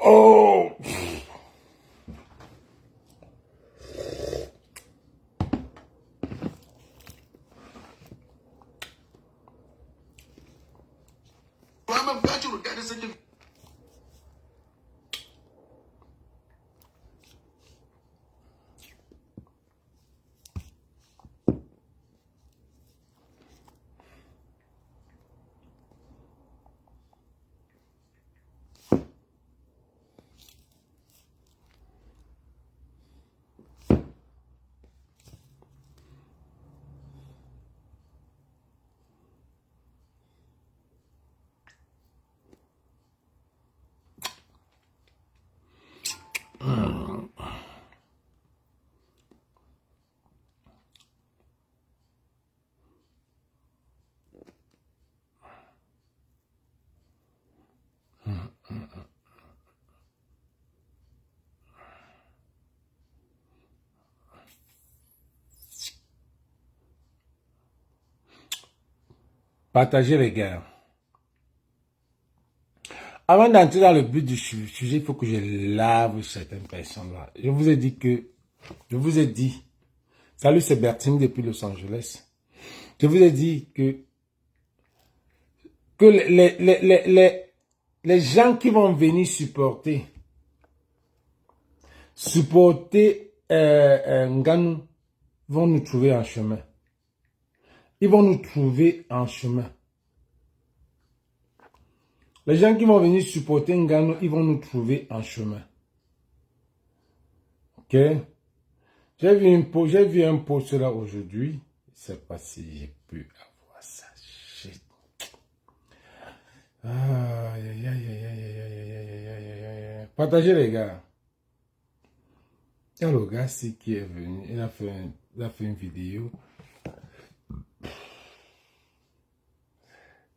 Oh! Toi-même, quand tu regardes cette vidéo, Partagez les gars. Avant d'entrer dans le but du sujet, il faut que je lave certaines personnes là. Je vous ai dit, salut, c'est Bertine depuis Los Angeles. Je vous ai dit que les gens qui vont venir supporter Nganou vont nous trouver en chemin. Ils vont nous trouver en chemin. Les gens qui vont venir supporter Nganou, ils vont nous trouver en chemin. Ok? J'ai vu un post là aujourd'hui. Je ne sais pas si j'ai pu avoir ça. Shit. Aïe, aïe, aïe, aïe, aïe, aïe, aïe, aïe, aïe, aïe. Partagez les gars. Il y a le gars ici qui est venu. Il a fait une vidéo.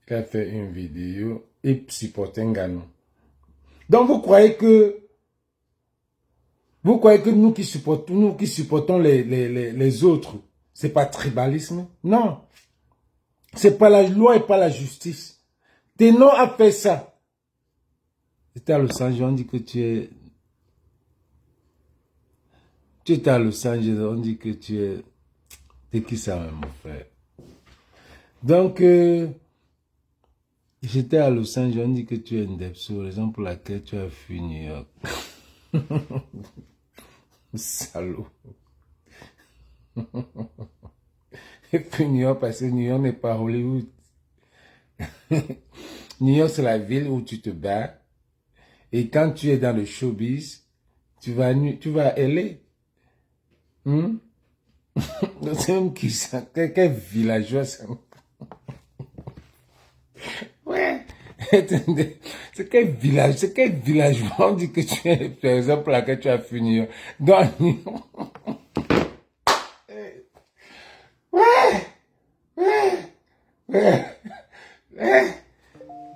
Il a fait une vidéo. Il supportait Nganou. Donc vous croyez que nous qui supportons les autres, c'est pas tribalisme? Non. C'est pas la loi et pas la justice. Ténon a fait ça. C'était à Los Angeles, on dit que tu étais à Los Angeles, on dit que tu es... T'es qui ça, mon frère? Donc, j'étais à Los Angeles, on dit que tu es une Depso, raison pour laquelle tu as fui New York. Salaud. Et puis New York, parce que New York n'est pas Hollywood. New York, c'est la ville où tu te bats. Et quand tu es dans le showbiz, tu vas à LA. C'est même qui ça? Quel villageois ça? Ouais. C'est quel village? On dit que tu es, par exemple, laquelle tu as fini. Dans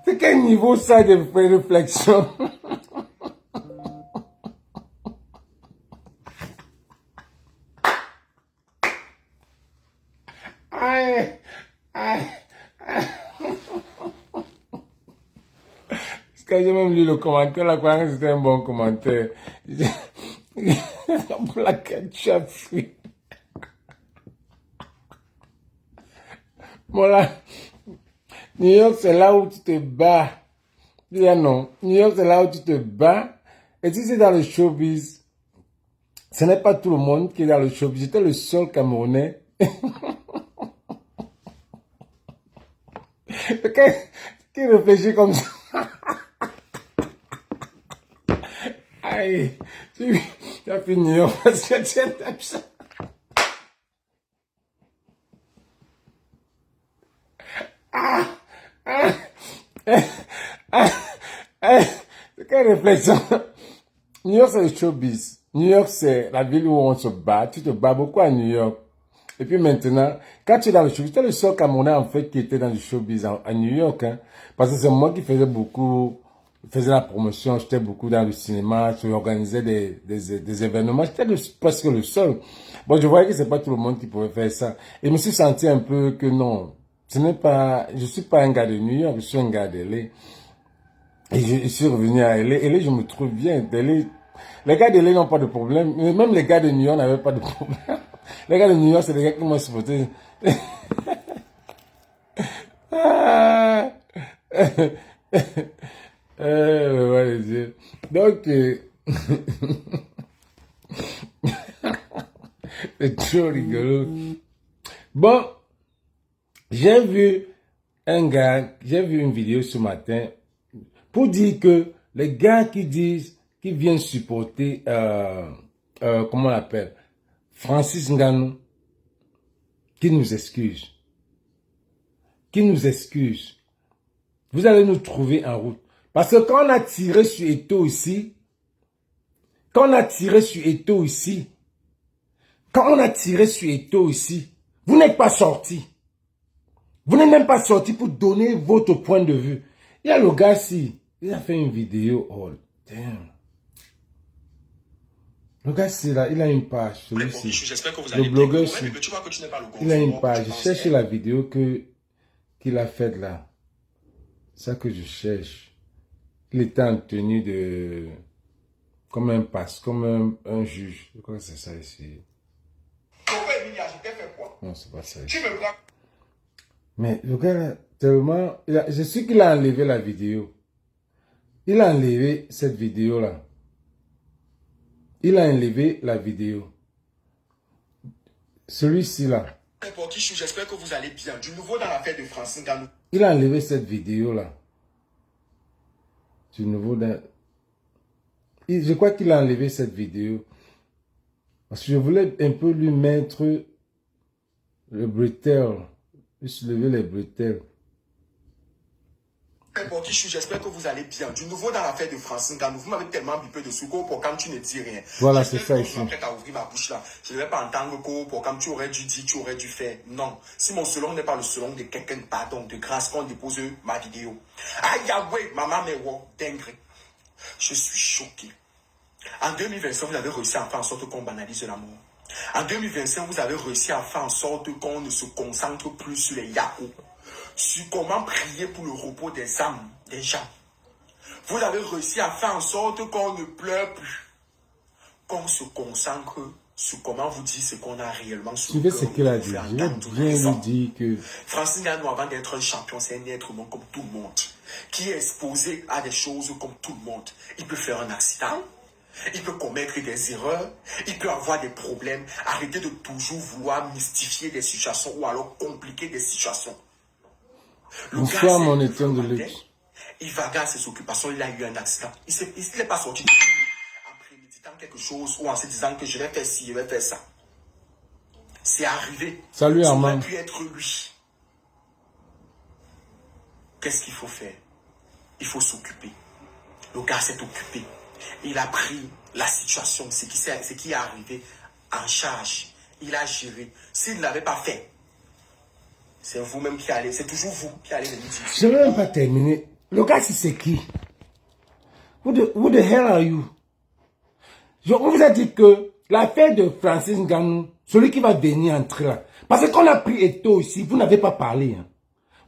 c'est quel niveau ça de réflexion? Aïe, aïe, aïe. Quand j'ai même lu le commentaire, là, quand c'était un bon commentaire. Pour laquelle tu as fui. Voilà. New York, c'est là où tu te bats. Je dis non. New York, c'est là où tu te bats. Et si c'est dans le showbiz, ce n'est pas tout le monde qui est dans le showbiz. J'étais le seul Camerounais. Qui réfléchit comme ça? Aïe. Tu as fini New York parce que tu es ça. C'est quelle réflexion? New York, c'est le showbiz. New York, c'est la ville où on se bat. Tu te bats beaucoup à New York. Et puis maintenant, quand tu es dans le showbiz, tu es le seul Camerounais en fait qui était dans le showbiz à New York. Hein, parce que c'est moi qui faisais la promotion, j'étais beaucoup dans le cinéma, je organisais des événements. J'étais presque le seul. Bon, je voyais que c'est pas tout le monde qui pouvait faire ça. Et je me suis senti un peu que non, je suis pas un gars de New York, je suis un gars de LA. Et je suis revenu à LA. LA, je me trouve bien. LA, les gars de LA n'ont pas de problème. Mais même les gars de New York n'avaient pas de problème. Les gars de New York, c'est des gars qui m'ont supporté. Ah. Ouais, donc, c'est trop rigolo. Bon, j'ai vu j'ai vu une vidéo ce matin pour dire que les gars qui viennent supporter, comment on l'appelle, Francis Ngannou, qui nous excuse. Vous allez nous trouver en route. Parce que quand on a tiré sur Eto'o ici, vous n'êtes pas sorti. Vous n'êtes même pas sorti pour donner votre point de vue. Il y a le gars ici, il a fait une vidéo. Oh, damn. Le gars ici, là, il a une page. Celui-ci. Le blogueur ici. Il a une page. Je cherche la vidéo qu'il a faite là. C'est ça que je cherche. Il était en tenue de... Comme un juge. Je crois que c'est ça ici. Non, c'est pas ça ici. Mais le gars là, tellement... je sais qu'il a enlevé la vidéo. Il a enlevé cette vidéo là. Il a enlevé la vidéo. Celui-ci là. J'espère que vous allez bien. Du nouveau dans l'affaire de Francine Ngannou. Il a enlevé cette vidéo là. Du nouveau dans... Je crois qu'il a enlevé cette vidéo. Parce que je voulais un peu lui mettre le bretelle. Lui soulever les bretelles. J'espère que vous allez bien. Du nouveau dans l'affaire de Francine Ngannou. Vous m'avez tellement bipé de sous pour quand tu ne dis rien. Voilà, c'est ça ici. Après, à ouvrir ma bouche là. Je ne vais pas entendre pour quand tu aurais dû dire, tu aurais dû faire. Non. Si mon selon n'est pas le selon de quelqu'un, pardon, de grâce, qu'on dépose ma vidéo. Aïe, Yahweh, maman, mais wow, dingue. Je suis choqué. En 2025, vous avez réussi à faire en sorte qu'on banalise la mort. En 2025, vous avez réussi à faire en sorte qu'on ne se concentre plus sur les Yahoo, sur comment prier pour le repos des âmes des gens. Vous avez réussi à faire en sorte qu'on ne pleure plus, qu'on se concentre sur comment vous dire ce qu'on a réellement sur le cœur. Ce qu'il a dit. Je vais bien lui dire que... Francine Ngannou, avant d'être un champion, c'est un être humain comme tout le monde, qui est exposé à des choses comme tout le monde. Il peut faire un accident. Il peut commettre des erreurs, il peut avoir des problèmes. Arrêtez de toujours vouloir mystifier des situations ou alors compliquer des situations. Bonsoir mon étienne de luxe. Il vague à ses occupations, il a eu un accident. Il n'est pas sorti en préméditant quelque chose ou en se disant que je vais faire ci, je vais faire ça. C'est arrivé. Salut Armand. Ça aurait pu être lui. Qu'est-ce qu'il faut faire? Il faut s'occuper. Le gars s'est occupé. Il a pris la situation, ce qui est arrivé en charge. Il a géré. S'il ne l'avait pas fait, c'est vous-même qui allez, c'est toujours vous qui allez le dire. Je ne vais même pas terminer. Le gars, c'est qui? Who the hell are you? On vous a dit que l'affaire de Francis Ngannou, celui qui va venir entrer là, parce qu'on a pris Eto'o ici, vous n'avez pas parlé. Hein.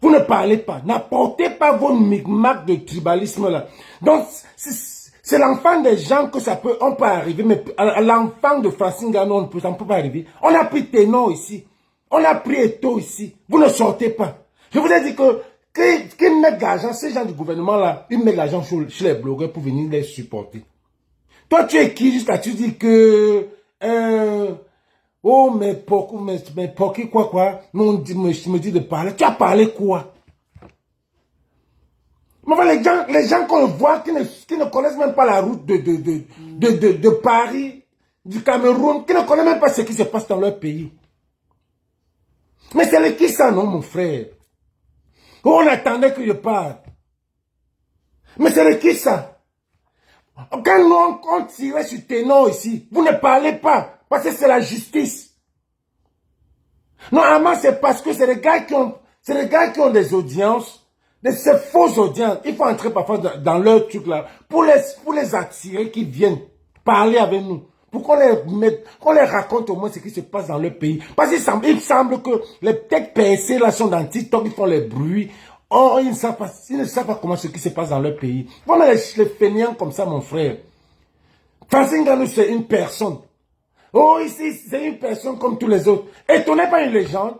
Vous ne parlez pas. N'apportez pas vos micmacs de tribalisme là. Donc, c'est l'enfant des gens que on peut arriver, mais à l'enfant de Francis Ngannou, on ne peut pas arriver. On a pris Ténor ici. On a pris Eto'o ici. Vous ne sortez pas. Je vous ai dit qu'ils mettent de l'argent, ces gens du gouvernement là, ils mettent de l'argent chez les blogueurs pour venir les supporter. Toi, tu es qui jusqu'à tu dis que... oh, mais pour qui quoi, me dit de parler. Tu as parlé quoi? Mais voilà, les gens qu'on voit qui ne connaissent même pas la route de Paris, du Cameroun, qui ne connaissent même pas ce qui se passe dans leur pays. Mais c'est qui ça, non, mon frère? On attendait que je parle. Mais c'est qui ça? Quand nous, on tirait sur Ténor ici, vous ne parlez pas, parce que c'est la justice. Normalement, c'est parce que c'est les gars qui ont des audiences, ces fausses audiences. Il faut entrer parfois dans leur truc là, pour les attirer, qui viennent parler avec nous. Pour qu'on les raconte au moins ce qui se passe dans leur pays. Parce qu'il semble que les têtes percées là sont dans TikTok, ils font les bruits. Oh, ils ne savent pas comment ce qui se passe dans leur pays. Voilà les fainéants comme ça, mon frère. Francine Ngannou, c'est une personne. Oh, ici, c'est une personne comme tous les autres. Et tu n'es pas une légende.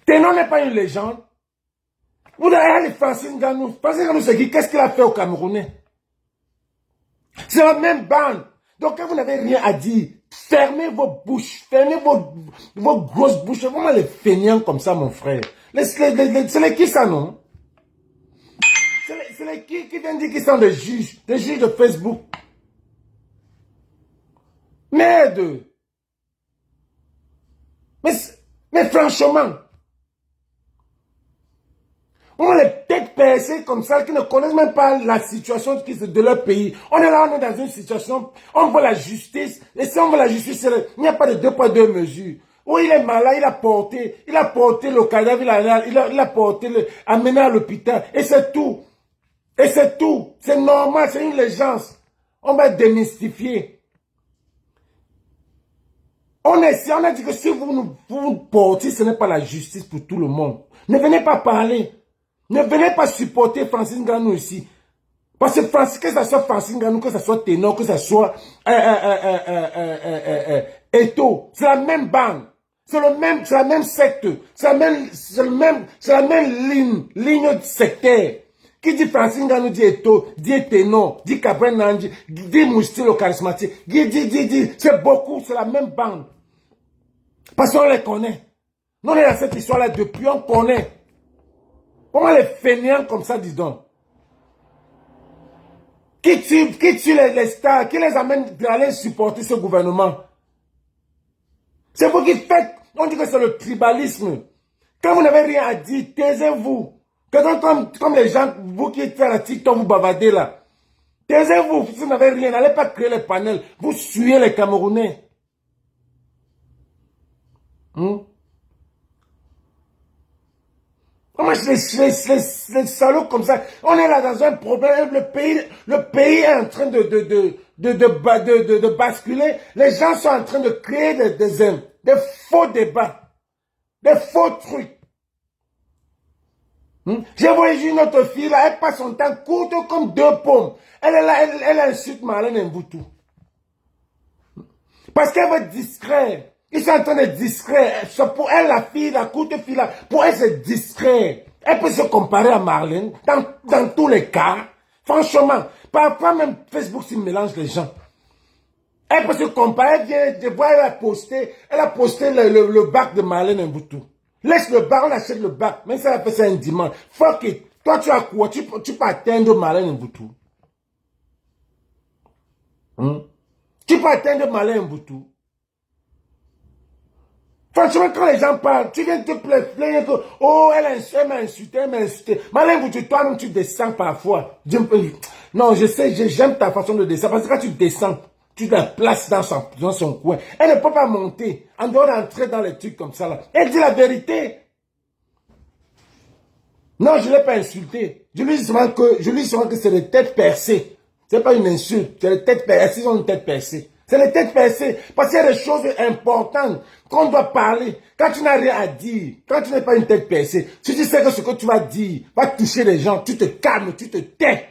Ténon n'est pas une légende. Vous avez Francine Ngannou. Francine Ngannou, c'est qui? Qu'est-ce qu'il a fait aux Camerounais? C'est la même bande. Donc, quand vous n'avez rien à dire, fermez vos bouches, fermez vos grosses bouches. Vraiment les feignants comme ça, mon frère. C'est les qui ça, non? C'est les qui viennent dire qu'ils sont des juges de Facebook. Merde. Mais franchement, on a les têtes percées comme ça qui ne connaissent même pas la situation de leur pays. On est là, on est dans une situation, on veut la justice. Et si on veut la justice, il n'y a pas de 2 poids 2 mesures. Oui, il est malade, il a porté le cadavre, il a porté, amené à l'hôpital. Et c'est tout. Et c'est tout. C'est normal, c'est une légende. On va démystifier. On a dit que si vous portez, ce n'est pas la justice pour tout le monde. Ne venez pas parler. Ne venez pas supporter Francine Ngannou ici. Parce que que ce soit Francine Ngannou, que ce soit Ténor, que ce soit Eto, c'est la même bande. C'est la même secte. C'est la même ligne sectaire. Qui dit Francine Ngannou, dit Eto, dit Ténor, dit Cabrel Nandji, dit Mousty le charismatique. Dit, c'est beaucoup, c'est la même bande. Parce qu'on les connaît. Nous, on est dans cette histoire-là depuis, on connaît. Comment les fainéants comme ça, dis donc? Qui tue les stars, qui les amène à aller supporter ce gouvernement? C'est vous qui faites, on dit que c'est le tribalisme. Quand vous n'avez rien à dire, taisez-vous. Comme les gens, vous qui êtes à la TikTok, vous bavardez là. Taisez-vous, si vous n'avez rien, n'allez pas créer les panels. Vous suivez les Camerounais. Comment les salauds comme ça? On est là dans un problème. Le pays est en train de basculer. Les gens sont en train de créer des faux débats. Des faux trucs. J'ai voyé une autre fille là, elle passe son temps courte comme 2 pommes. Elle est là, elle insulte Marlène Mboutou. Parce qu'elle veut distraire. Ils sont en train de distraire. Pour elle, la fille, la courte fille là, pour elle, c'est discret. Elle peut se comparer à Marlène dans tous les cas. Franchement, parfois même Facebook s'il mélange les gens. Elle peut se comparer, elle vient de voir, elle a posté le bac de Marlène Mboutou. Laisse le bac, on achète le bac. Même si elle a fait ça un dimanche. Fuck it. Toi, tu as quoi? Tu peux atteindre Marlène Mboutou. Tu peux atteindre Marlène Mboutou. Franchement, quand les gens parlent, tu viens te plaindre que, oh, elle m'a insulté, elle m'a insulté. Marlène Mboutou, toi-même, tu descends parfois. Non, je sais, j'aime ta façon de descendre. Parce que quand tu descends, tu la places dans son coin. Elle ne peut pas monter. En dehors d'entrer dans les trucs comme ça, là. Elle dit la vérité. Non, je ne l'ai pas insulté. Je lui dis seulement que c'est des têtes percées. Ce n'est pas une insulte. C'est les têtes percées. Elles ont une tête percée. C'est les têtes percées. Parce qu'il y a des choses importantes qu'on doit parler. Quand tu n'as rien à dire, quand tu n'es pas une tête percée, si tu sais que ce que tu vas dire va toucher les gens, tu te calmes, tu te tais.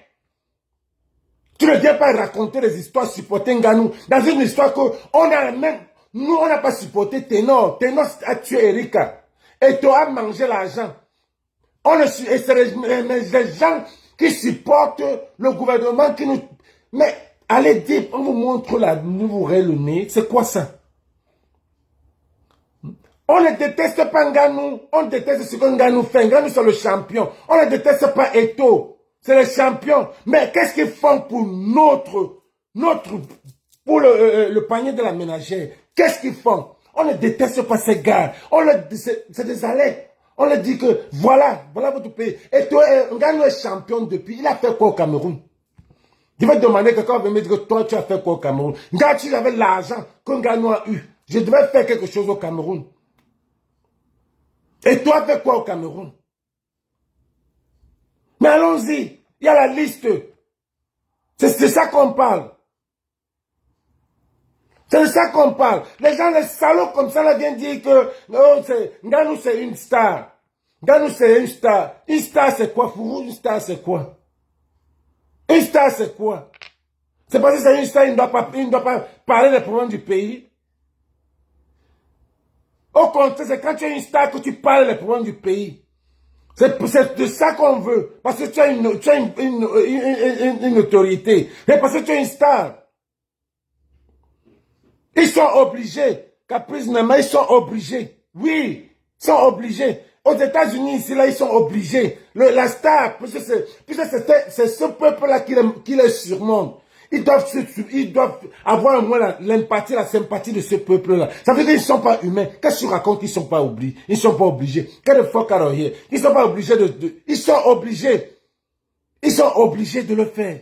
Tu ne viens pas raconter des histoires supporter Ngannou. Dans une histoire que nous on n'a pas supporté Ténor. Ténor a tué Erika. Et tu as mangé l'argent. Et c'est les gens qui supportent le gouvernement qui nous... Mais allez dire, on vous montre là, nous vous le nez. C'est quoi ça? On ne déteste pas Ngannou. On déteste ce que Ngannou fait. Ngannou c'est le champion. On ne déteste pas Eto. C'est les champions. Mais qu'est-ce qu'ils font pour pour le panier de la ménagère? Qu'est-ce qu'ils font? On ne déteste pas ces gars. C'est des alertes. On leur dit que voilà votre pays. Et toi, Ngannou est champion depuis. Il a fait quoi au Cameroun? Je vais demander que quelqu'un va me dire que toi, tu as fait quoi au Cameroun? Ngannou, tu avais l'argent que Ngannou a eu. Je devais faire quelque chose au Cameroun. Et toi, fais quoi au Cameroun? Mais allons-y, il y a la liste. C'est de ça qu'on parle. C'est de ça qu'on parle. Les gens, les salauds comme ça, là, viennent dire que Ngannou, c'est une star. Ganou, c'est une star. Une star, c'est quoi pour vous? Une star, c'est quoi? Une star, c'est quoi? C'est parce que c'est une star, il ne doit pas parler des problèmes du pays. Au contraire, c'est quand tu es une star que tu parles des problèmes du pays. C'est de ça qu'on veut. Parce que tu as une autorité. Et parce que tu es une star. Ils sont obligés. Caprice Nema, ils sont obligés. Oui, ils sont obligés. Aux États-Unis, ici, là, ils sont obligés. La star, puisque c'est ce peuple-là qui les surmonte. Ils doivent avoir au moins l'empathie, la sympathie de ce peuple-là. Ça veut dire qu'ils ne sont pas humains. Qu'est-ce que tu racontes qu'ils ne sont pas oubliés? Ils ne sont pas obligés. Quel fuck are here? Ils ne sont pas obligés ils sont obligés. Ils sont obligés de le faire.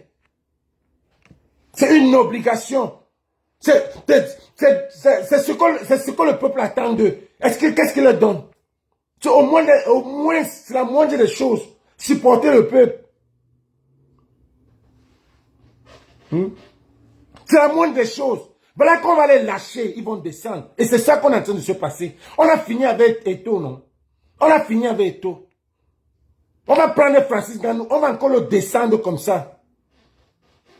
C'est une obligation. C'est ce que le peuple attend d'eux. Qu'est-ce qu'il leur donne? Au moins, c'est la moindre des choses. Supporter le peuple. C'est la moindre des choses. Voilà qu'on va les lâcher, ils vont descendre. Et c'est ça qu'on est en train de se passer. On a fini avec Eto, non? On a fini avec Eto. On va prendre Francis Ganou, on va encore le descendre comme ça.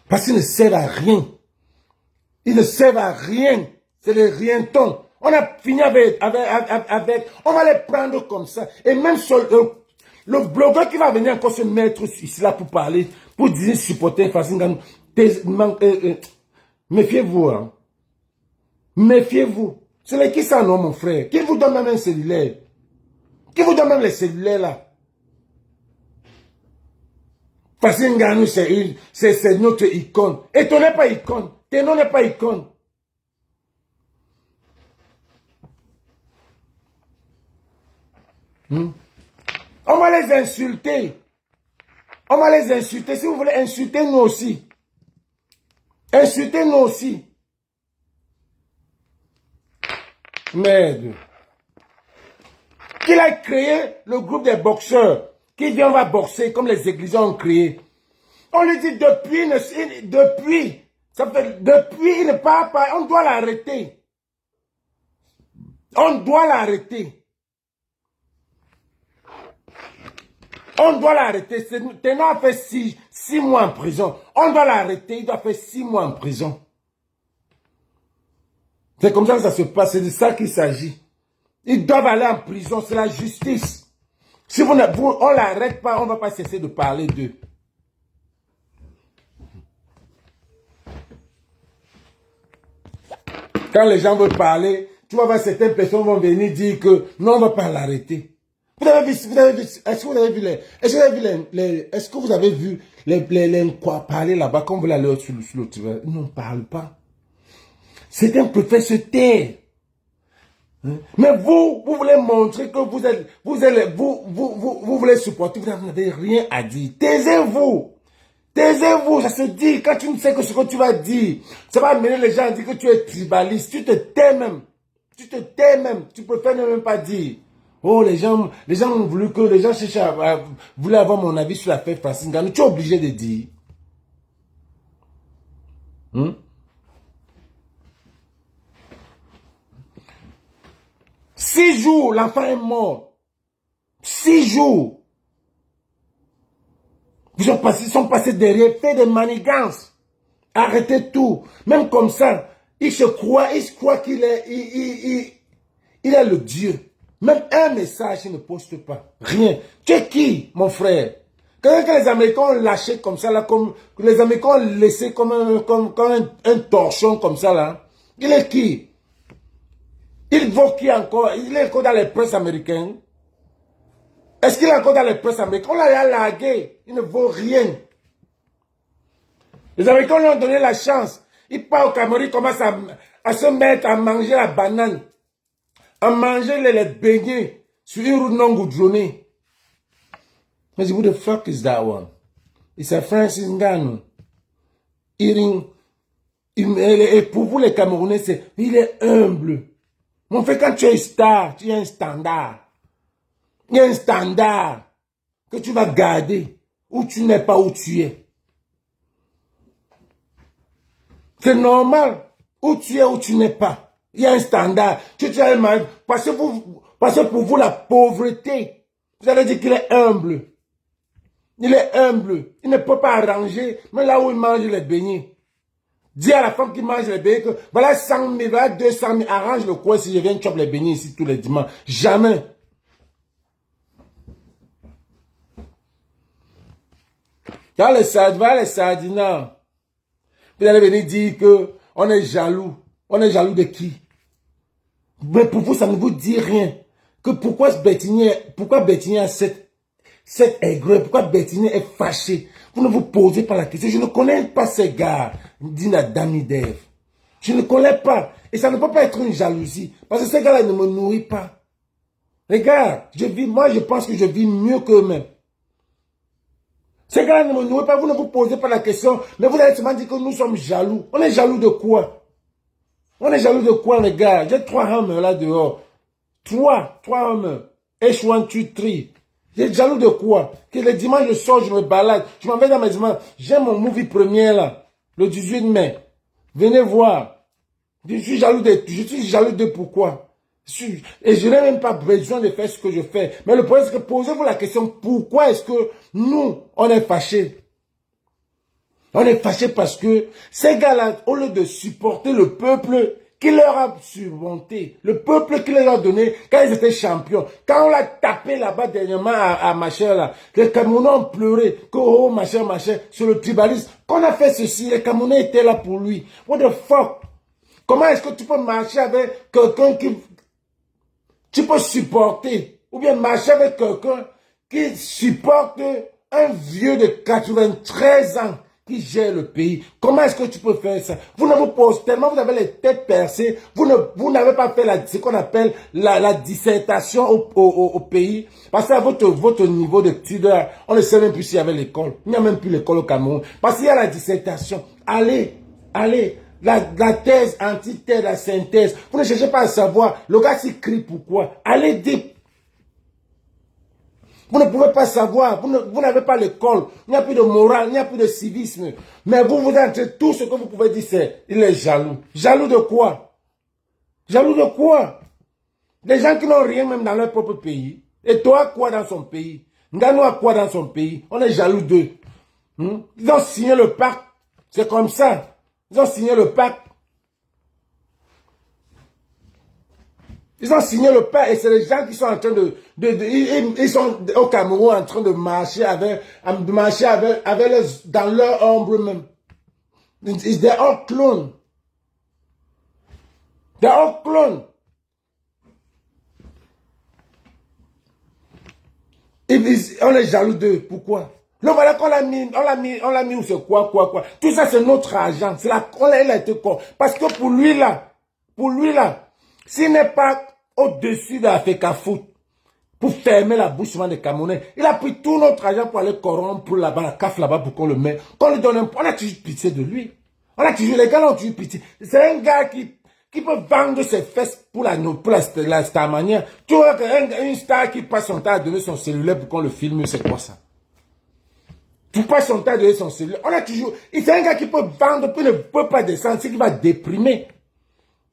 Parce qu'il ne sert à rien. Ils ne servent à rien. C'est des rientons. On a fini avec, on va les prendre comme ça. Et même sur le blogueur qui va venir encore se mettre ici là pour parler, pour dire supporter Francis Ganou. Méfiez-vous, hein. Méfiez-vous. C'est qui ça, non, mon frère? Qui vous donne même un cellulaire? Qui vous donne même les cellulaires là? Francis Ngannou, c'est notre icône. Et ton n'est pas icône. Ton n'est pas icône. On va les insulter. On va les insulter. Si vous voulez insulter nous aussi. Insultez nous aussi. Merde. Qu'il a créé le groupe des boxeurs. Qui vient, on va boxer comme les églises ont créé. On lui dit depuis, il ne part pas, on doit l'arrêter. On doit l'arrêter. On doit l'arrêter. Tenant a fait 6 mois en prison. On doit l'arrêter, il doit faire 6 mois en prison. C'est comme ça que ça se passe, c'est de ça qu'il s'agit. Ils doivent aller en prison, c'est la justice. Si on ne l'arrête pas, on ne va pas cesser de parler d'eux. Quand les gens veulent parler, tu vas voir certaines personnes vont venir dire que non, on ne va pas l'arrêter. Est-ce que vous avez vu les parler là-bas quand vous allez sur le ils n'en parlent pas. Certains préfèrent se taire. Mais vous voulez montrer que vous voulez supporter, vous n'avez rien à dire. Taisez-vous. Taisez-vous, ça se dit. Quand tu ne sais que ce que tu vas dire, ça va amener les gens à dire que tu es tribaliste. Tu te tais même. Tu te tais même. Tu préfères ne même pas dire. Oh, les gens ont voulu que les gens voulaient avoir mon avis sur l'affaire Francis Ngannou. Tu es obligé de dire. 6 jours, l'enfant est mort. 6 jours. Ils sont passés derrière, fait des manigances. Arrêtez tout. Même comme ça, il se croit qu'il est, il est le Dieu. Même un message, il ne poste pas. Rien. Tu es qui, mon frère? Quand les Américains ont lâché comme ça, là, comme les Américains ont laissé comme un torchon comme ça, là. Il est qui? Il vaut qui encore? Il est encore dans les presses américaines. Est-ce qu'il est encore dans les presses américaines? On l'a largué. Il ne vaut rien. Les Américains lui ont donné la chance. Il part au Cameroun, il commence à se mettre à manger la banane. À manger les beignets sur une route non goudronnée. Mais who the fuck is that one? It's a Francis Ngannou. Et pour vous les Camerounais, il est humble. Mon frère, quand tu es star, tu as un standard. Il y a un standard que tu vas garder où tu n'es pas où tu es. C'est normal. Où tu es, où tu n'es pas. Il y a un standard. Parce que pour vous, la pauvreté, Vous allez dire qu'il est humble. Il est humble. Il ne peut pas arranger, mais là où il mange les beignets. Dis à la femme qui mange les beignets que voilà 100 000, voilà 200 000, arrange le coin si je viens choper les beignets ici tous les dimanches. Jamais. Voilà les sardinats. Vous allez venir dire que on est jaloux. On est jaloux de qui? Mais pour vous, ça ne vous dit rien. Que pourquoi Bertigny a cette aigreur, pourquoi Bertigny est fâché? Vous ne vous posez pas la question. Je ne connais pas ces gars, dit la dame d'Ève. Je ne connais pas. Et ça ne peut pas être une jalousie. Parce que ces gars-là ne me nourrissent pas. Les gars, moi je pense que je vis mieux qu'eux-mêmes. Ces gars-là ne me nourrissent pas. Vous ne vous posez pas la question. Mais vous allez seulement dire que nous sommes jaloux. On est jaloux de quoi? On est jaloux de quoi, les gars? J'ai 3 hommes là dehors. 3 hommes. H1, 2, 3. J'ai jaloux de quoi? Que le dimanche, je sors, je me balade. Je m'en vais dans mes dimanches. J'ai mon movie premier là. Le 18 mai. Venez voir. Je suis jaloux de pourquoi? Et je n'ai même pas besoin de faire ce que je fais. Mais le problème, c'est que posez-vous la question, pourquoi est-ce que nous, on est fâchés? On est fâchés parce que ces gars-là, au lieu de supporter le peuple qui leur a surmonté, le peuple qui leur a donné quand ils étaient champions, quand on l'a tapé là-bas dernièrement à machin là, les Camerounais ont pleuré, que oh machin, sur le tribalisme, qu'on a fait ceci, les Camerounais étaient là pour lui. What the fuck? Comment est-ce que tu peux marcher avec quelqu'un qui... Tu peux supporter, ou bien marcher avec quelqu'un qui supporte un vieux de 93 ans qui gère le pays. Comment est-ce que tu peux faire ça? Vous ne vous posez tellement, vous avez les têtes percées, vous n'avez pas fait ce qu'on appelle la dissertation au pays. Parce que votre niveau d'études, on ne sait même plus s'il y avait l'école. Il n'y a même plus l'école au Cameroun. Parce qu'il y a la dissertation. Allez. La thèse, antithèse, la synthèse. Vous ne cherchez pas à savoir. Le gars s'écrit pourquoi. Allez dire. Vous ne pouvez pas savoir. Vous n'avez pas l'école. Il n'y a plus de morale. Il n'y a plus de civisme. Mais vous entrez tout ce que vous pouvez dire, c'est il est jaloux. Jaloux de quoi? Jaloux de quoi? Des gens qui n'ont rien même dans leur propre pays. Et toi, quoi dans son pays? Ngano a quoi dans son pays? On est jaloux d'eux. Ils ont signé le pacte. C'est comme ça. Ils ont signé le pacte. Ils ont signé le pacte et c'est les gens qui sont en train ils sont au Cameroun en train de marcher dans leur ombre même. They're all clones. They're all clones. On est jaloux d'eux. Pourquoi? Donc voilà qu'on l'a mis où c'est quoi. Tout ça c'est notre argent. C'est là qu'on a été quoi. Parce que pour lui là, s'il n'est pas au-dessus de la FECAFOOT, pour fermer la bouche des Camerounais, il a pris tout notre argent pour aller corrompre là-bas, la CAF là-bas pour qu'on le mette. Qu'on lui donne on a toujours pitié de lui. Les gars ont toujours pitié. C'est un gars qui peut vendre ses fesses pour la star manière. Tu vois qu'une star qui passe son temps à donner son cellulaire pour qu'on le filme, c'est quoi ça? Tu passes son temps à donner son cellulaire. C'est un gars qui peut vendre, puis ne peut pas descendre, c'est qu'il va déprimer.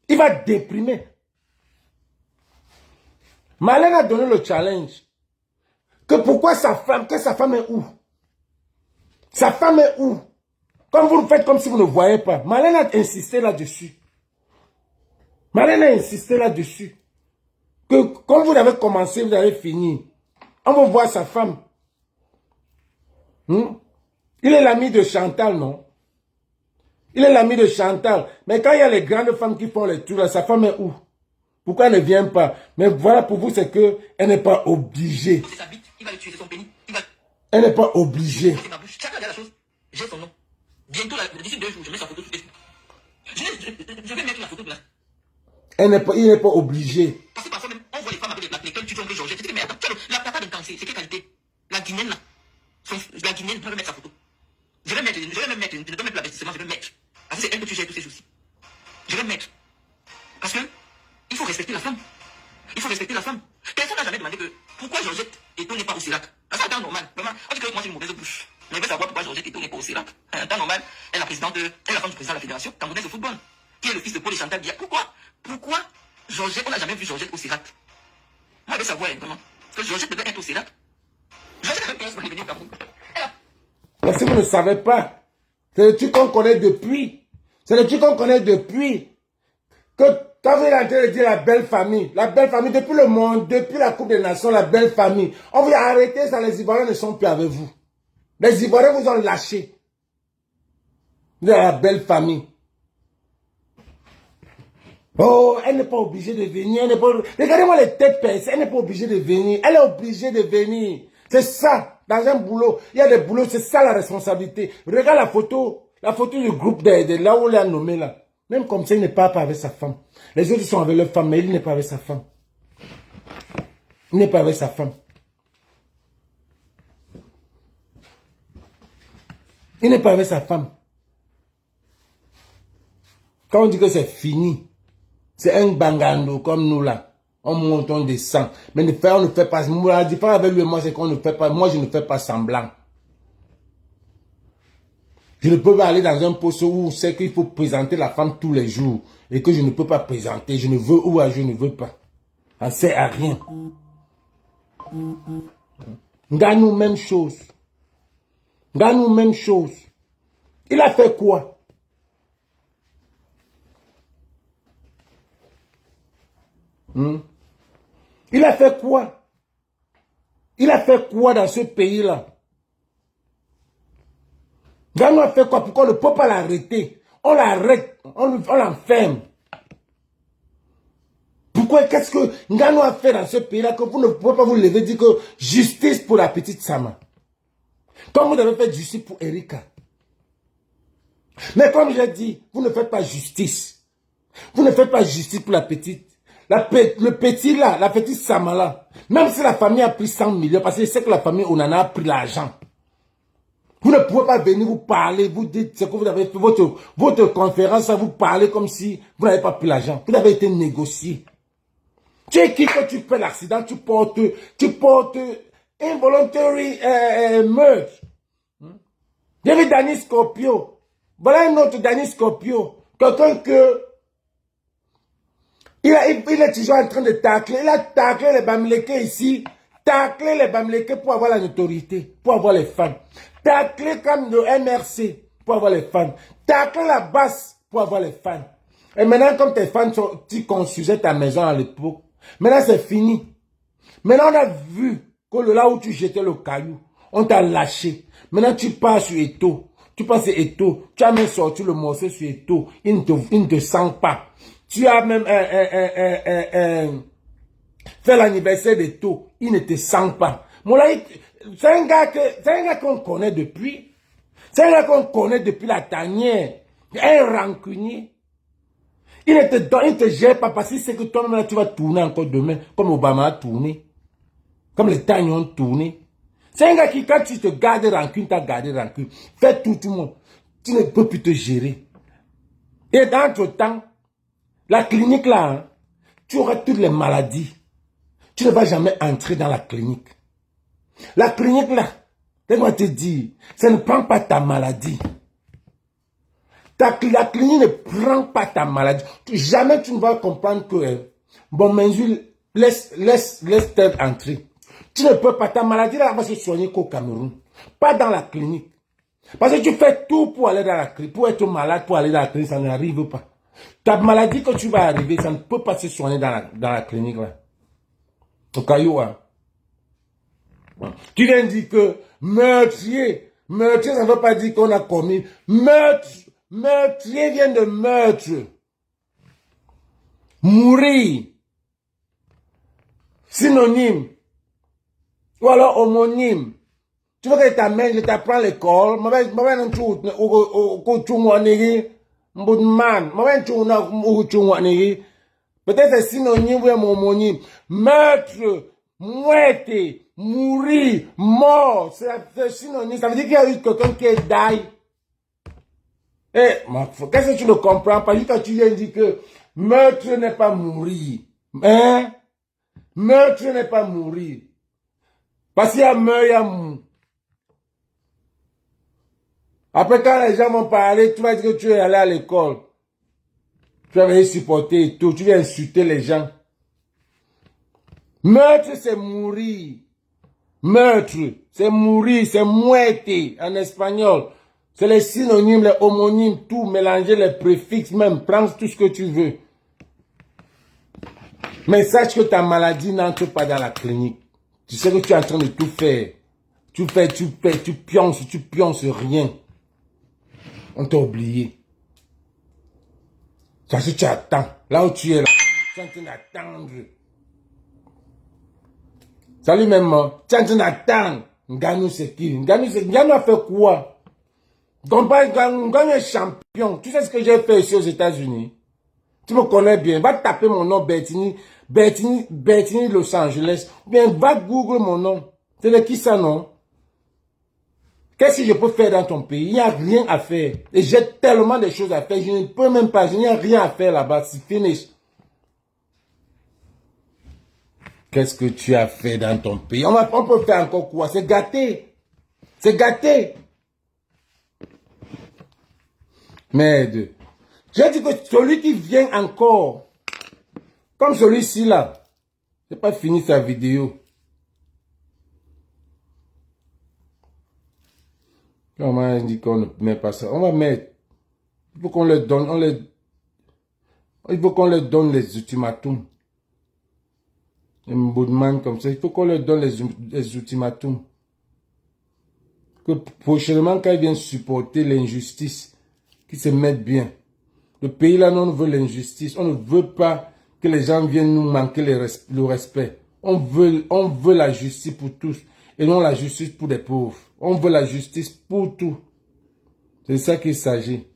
Il va déprimer. Marlène a donné le challenge. Que pourquoi sa femme est où? Sa femme est où? Comme vous le faites comme si vous ne voyez pas. Marlène a insisté là-dessus. Que quand vous avez commencé, vous avez fini. On va voir sa femme. Il est l'ami de Chantal, non? Il est l'ami de Chantal. Mais quand il y a les grandes femmes qui font les tours, sa femme est où? Pourquoi elle ne vient pas? Mais voilà, pour vous, c'est qu'elle n'est pas obligée. Elle n'est pas obligée. J'ai son nom. Bientôt, d'ici 2 jours, je mets sa photo sur Facebook. Je vais mettre la photo de là. Il n'est pas obligé. Parce que parfois même, on voit les femmes avec lesquelles tu trompes Georgette. Tu te dis, mais attends, la papa de cancer, c'est quelle qualité? La Guinéenne là. La Guinéenne, je vais mettre sa photo. Je vais même mettre, je ne vais mettre l'investissement, je vais mettre. Parce que c'est elle que tu gères tous ces soucis. Je vais mettre. Parce que, il faut respecter la femme. Il faut respecter la femme. Personne n'a jamais demandé que pourquoi Georgette Eto n'est pas au CELAC. C'est un temps normal. Vraiment, on dit que moi j'ai une mauvaise bouche. Mais je veux savoir pourquoi Georgette Eto n'est pas au CELAC. Un temps normal, elle est la femme du président de la fédération camerounaise de football, qui est le fils de Paul et Chantal Biya. Pourquoi Georgette, on n'a jamais vu Georgette au CELAC? Moi je veux savoir, vraiment. Que Georgette devait être au Sénat. Georgette avait 15 ans de venir au Cameroun. Mais si vous ne savez pas, c'est le truc qu'on connaît depuis. C'est le truc qu'on connaît depuis. Que quand vous êtes en train de dire la belle famille, depuis le monde, depuis la Coupe des Nations, la belle famille, on vous a arrêté ça, les Ivoiriens ne sont plus avec vous. Les Ivoiriens vous ont lâché. Vous êtes la belle famille. Oh, elle n'est pas obligée de venir. Regardez-moi les têtes percées, elle n'est pas obligée de venir. Elle est obligée de venir. C'est ça, dans un boulot. Il y a des boulots, c'est ça la responsabilité. Regarde la photo du groupe de là où on l'a nommé là. Même comme ça, il n'est pas avec sa femme. Les autres sont avec leur femme, mais il n'est pas avec sa femme. Il n'est pas avec sa femme. Il n'est pas avec sa femme. Quand on dit que c'est fini, c'est un bangando comme nous là. On monte, on descend. Mais on ne fait pas. La différence avec lui et moi, c'est qu'on ne fait pas. Moi, je ne fais pas semblant. Je ne peux pas aller dans un poste où c'est qu'il faut présenter la femme tous les jours. Et que je ne peux pas présenter. Je ne veux ou je ne veux pas. Ça ne sert à rien. Gagne-nous même chose. Gagne-nous même chose. Il a fait quoi? Il a fait quoi? Il a fait quoi dans ce pays-là? Gano a fait quoi? Pourquoi on ne peut pas l'arrêter? On l'arrête, on l'enferme. Pourquoi? Qu'est-ce que Gano a fait dans ce pays-là que vous ne pouvez pas vous lever et dire que justice pour la petite Sama? Comme vous avez fait justice pour Erika. Mais comme j'ai dit, vous ne faites pas justice. Vous ne faites pas justice pour la petite. Le petit là, la petite Sama là. Même si la famille a pris 100 millions, parce que c'est que la famille Onana a pris l'argent. Vous ne pouvez pas venir vous parler, vous dites ce que vous avez fait, votre conférence, vous parlez comme si vous n'avez pas pris l'argent. Vous avez été négocié. Tu es qui quand tu fais l'accident, tu portes involuntary merge. J'ai vu Danny Scorpio. Voilà un autre Danny Scorpio. Quelqu'un que il est toujours en train de tacler. Il a taclé les Bamileke ici. Tacler les Bamileke pour avoir la notoriété, pour avoir les fans. Tacler comme le MRC pour avoir les fans. Tacler la basse pour avoir les fans. Et maintenant, comme tes fans sont, tu construisais ta maison à l'époque, maintenant c'est fini. Maintenant, on a vu que là où tu jetais le caillou, on t'a lâché. Maintenant, tu pars sur Eto. Tu passes sur Eto. Tu as même sorti le morceau sur Eto. Il ne te sent pas. Tu as même fait l'anniversaire d'Eto. Il ne te sent pas. C'est un gars qu'on connaît depuis. C'est un gars qu'on connaît depuis la tanière. Un rancunier. Il ne te gère pas parce qu'il sait que toi-même tu vas tourner encore demain. Comme Obama a tourné. Comme les Taniers ont tourné. C'est un gars qui, quand tu te gardes rancune, tu as gardé rancune. Fais tout le monde. Tu ne peux plus te gérer. Et dans ton temps, la clinique là, hein, tu auras toutes les maladies. Tu ne vas jamais entrer dans la clinique. La clinique là, laisse-moi te dire, ça ne prend pas ta maladie. La clinique ne prend pas ta maladie. Jamais tu ne vas comprendre que, bon, Menzu, laisse-t-elle entrer. Tu ne peux pas, ta maladie là va se soigner qu'au Cameroun. Pas dans la clinique. Parce que tu fais tout pour aller dans la clinique, pour être malade, pour aller dans la clinique, ça n'arrive pas. Ta maladie que tu vas arriver, ça ne peut pas se soigner dans la clinique là. Au caillou, hein. Tu viens de dire que meurtrier, ça ne veut pas dire qu'on a commis. Meurtrier vient de meurtre. Mourir. Synonyme. Ou alors homonyme. Tu veux que ta mère, je t'apprends l'école. Peut-être c'est synonyme ou homonyme. Meurtre, muerte, mourir, mort. C'est synonyme. Ça veut dire qu'il y a eu quelqu'un qui est die. Qu'est-ce que tu ne comprends pas? Quand tu viens de dire que meurtre n'est pas mourir. Hein? Meurtre n'est pas mourir. Parce qu'il y a meurtre, il y a mou. Après, quand les gens vont parler, tu vas dire que tu es allé à l'école. Tu vas venir supporter et tout. Tu viens insulter les gens. Meurtre, c'est mourir. Meurtre, c'est mourir, c'est muerte en espagnol. C'est les synonymes, les homonymes, tout, mélanger les préfixes même, prends tout ce que tu veux. Mais sache que ta maladie n'entre pas dans la clinique. Tu sais que tu es en train de tout faire. Tu pionces rien. On t'a oublié. Parce que tu attends. Là où tu es là, tu es en train d'attendre. Salut maman, tu es en train d'attendre. Ngannou c'est qui? Ngannou a fait quoi? Ngannou est champion. Tu sais ce que j'ai fait ici aux États-Unis? Tu me connais bien. Va taper mon nom Bertini Los Angeles. Bien, va Google mon nom. C'est de qui ça, non? Qu'est-ce que je peux faire dans ton pays? Il n'y a rien à faire. Et j'ai tellement de choses à faire. Je ne peux même pas. Il n'y a rien à faire là-bas. C'est fini. Qu'est-ce que tu as fait dans ton pays? On peut faire encore quoi? C'est gâté. C'est gâté. Merde. J'ai dit que celui qui vient encore, comme celui-ci là, j'ai pas fini sa vidéo. On m'a dit qu'on ne met pas ça. On va mettre. Il faut qu'on leur donne, il faut qu'on leur donne les ultimatums. Un boudman comme ça, il faut qu'on leur donne les ultimatums. Que prochainement, quand ils viennent supporter l'injustice, qu'ils se mettent bien. Le pays là, on veut l'injustice. On ne veut pas que les gens viennent nous manquer le respect. On veut la justice pour tous. Et non la justice pour les pauvres. On veut la justice pour tout. C'est ça qu'il s'agit.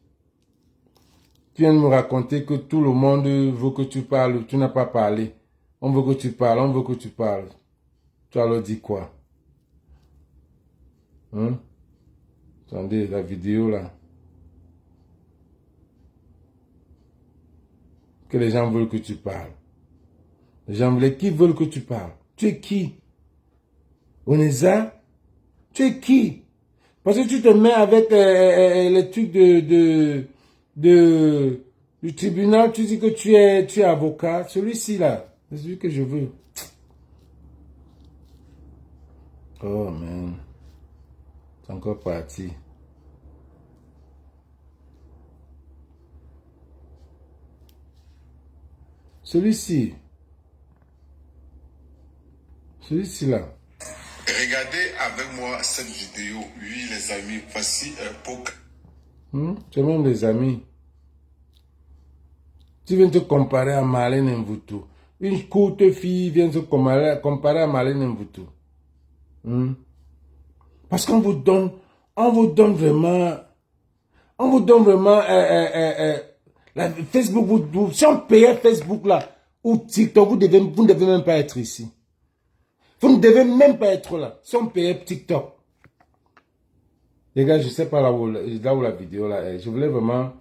Tu viens de me raconter que tout le monde veut que tu parles. Tu n'as pas parlé. On veut que tu parles. On veut que tu parles. Tu as leur dit quoi? Hein? Attendez, la vidéo là. Que les gens veulent que tu parles. Les gens veulent qui veulent que tu parles. Tu es qui? Oneza? Tu es qui? Parce que tu te mets avec les trucs du tribunal, tu dis que tu es avocat. Celui-ci là, c'est celui que je veux. Oh man, c'est encore parti. Celui-ci. Celui-ci là. Regardez avec moi cette vidéo. Oui, les amis, voici pour... C'est même les amis. Tu viens te comparer à Marlène Mvutu. Une courte fille vient se comparer à Marlène Mvutu. Parce qu'on vous donne vraiment, Facebook, si on payait Facebook là, ou TikTok, vous ne devez même pas être ici. Vous ne devez même pas être là. Si on payait TikTok. Les gars, je sais pas là où la vidéo là est. Je voulais vraiment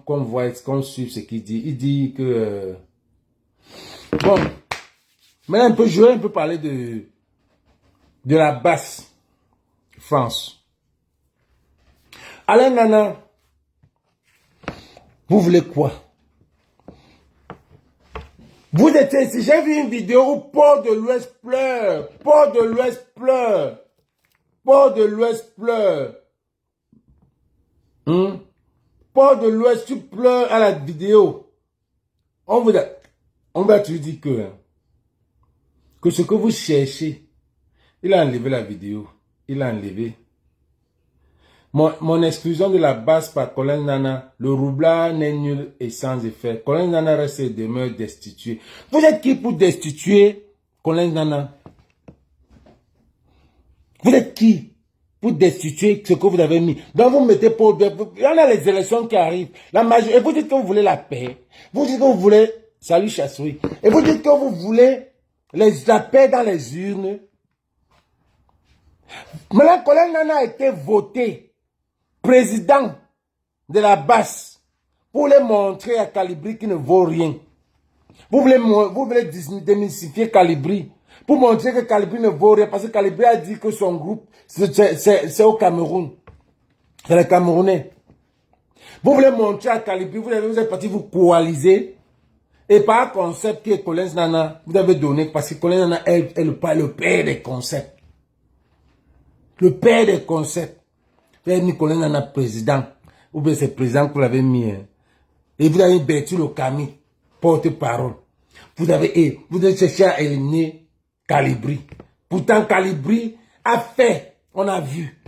qu'on voit, qu'on suive ce qu'il dit. Il dit que... Bon. Maintenant, je vais un peu parler de la basse France. Alain Nana, vous voulez quoi? Vous étiez ici, j'ai vu une vidéo où Port de l'Ouest pleure. Port de l'Ouest pleure. Port de l'Ouest pleure. Port de l'Ouest, tu pleures à la vidéo. On va te dire que ce que vous cherchez, il a enlevé la vidéo. Il a enlevé. Mon exclusion de la base par Colin Nana, le roublard n'est nul et sans effet. Colin Nana reste et demeure destitué. Vous êtes qui pour destituer Colin Nana? Vous êtes qui pour destituer ce que vous avez mis? Donc vous mettez pour... Il y en a les élections qui arrivent. La majorité, et vous dites que vous voulez la paix. Vous dites que vous voulez... Salut Chassoui. Et vous dites que vous voulez la paix dans les urnes. Maintenant, Colin Nana a été voté président de la basse pour les montrer à Calibri qui ne vaut rien. Vous voulez démystifier Calibri pour montrer que Calibri ne vaut rien parce que Calibri a dit que son groupe c'est au Cameroun. C'est les Camerounais. Vous voulez montrer à Calibri, vous êtes parti vous coaliser Et par concept que Collins Nana, vous avez donné, parce que Collins Nana est le père des concepts. Le père des concepts. Vous avez mis Collins Nana président. Ou bien c'est président que vous l'avez mis. Hein. Et vous avez Berthier Camille, porte-parole. Vous avez cherché à éliminer Calibri. Pourtant, Calibri a fait, on a vu.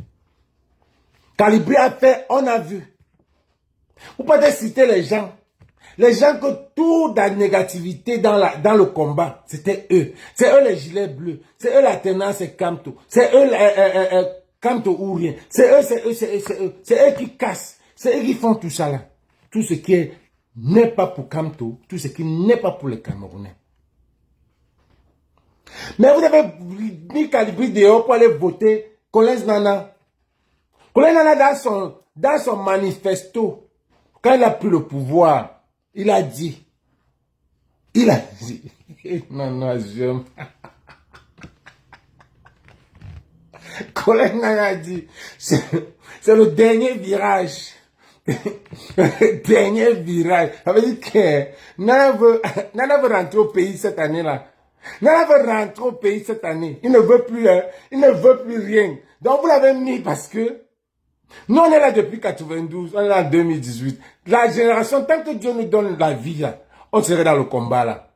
Calibri a fait, on a vu. Vous pouvez citer les gens. Les gens que toute la négativité dans le combat, c'était eux. C'est eux les gilets bleus. C'est eux la tenance et Kamto. C'est eux Kamto ou rien. C'est eux qui cassent. C'est eux qui font tout ça là. Tout ce qui n'est pas pour Kamto, tout ce qui n'est pas pour les Camerounais. Mais vous avez mis Calibri dehors pour aller voter Collins Nana. Collins Nana dans son manifesto, quand il a pris le pouvoir, il a dit, non, Collins Nana a dit, c'est le dernier virage. Le dernier virage. Ça veut dire que Nana veut rentrer au pays cette année-là. Nana veut rentrer au pays cette année. Il ne veut plus, il ne veut plus rien. Donc vous l'avez mis parce que nous on est là depuis 92, on est là en 2018. La génération, tant que Dieu nous donne la vie là, on serait dans le combat là.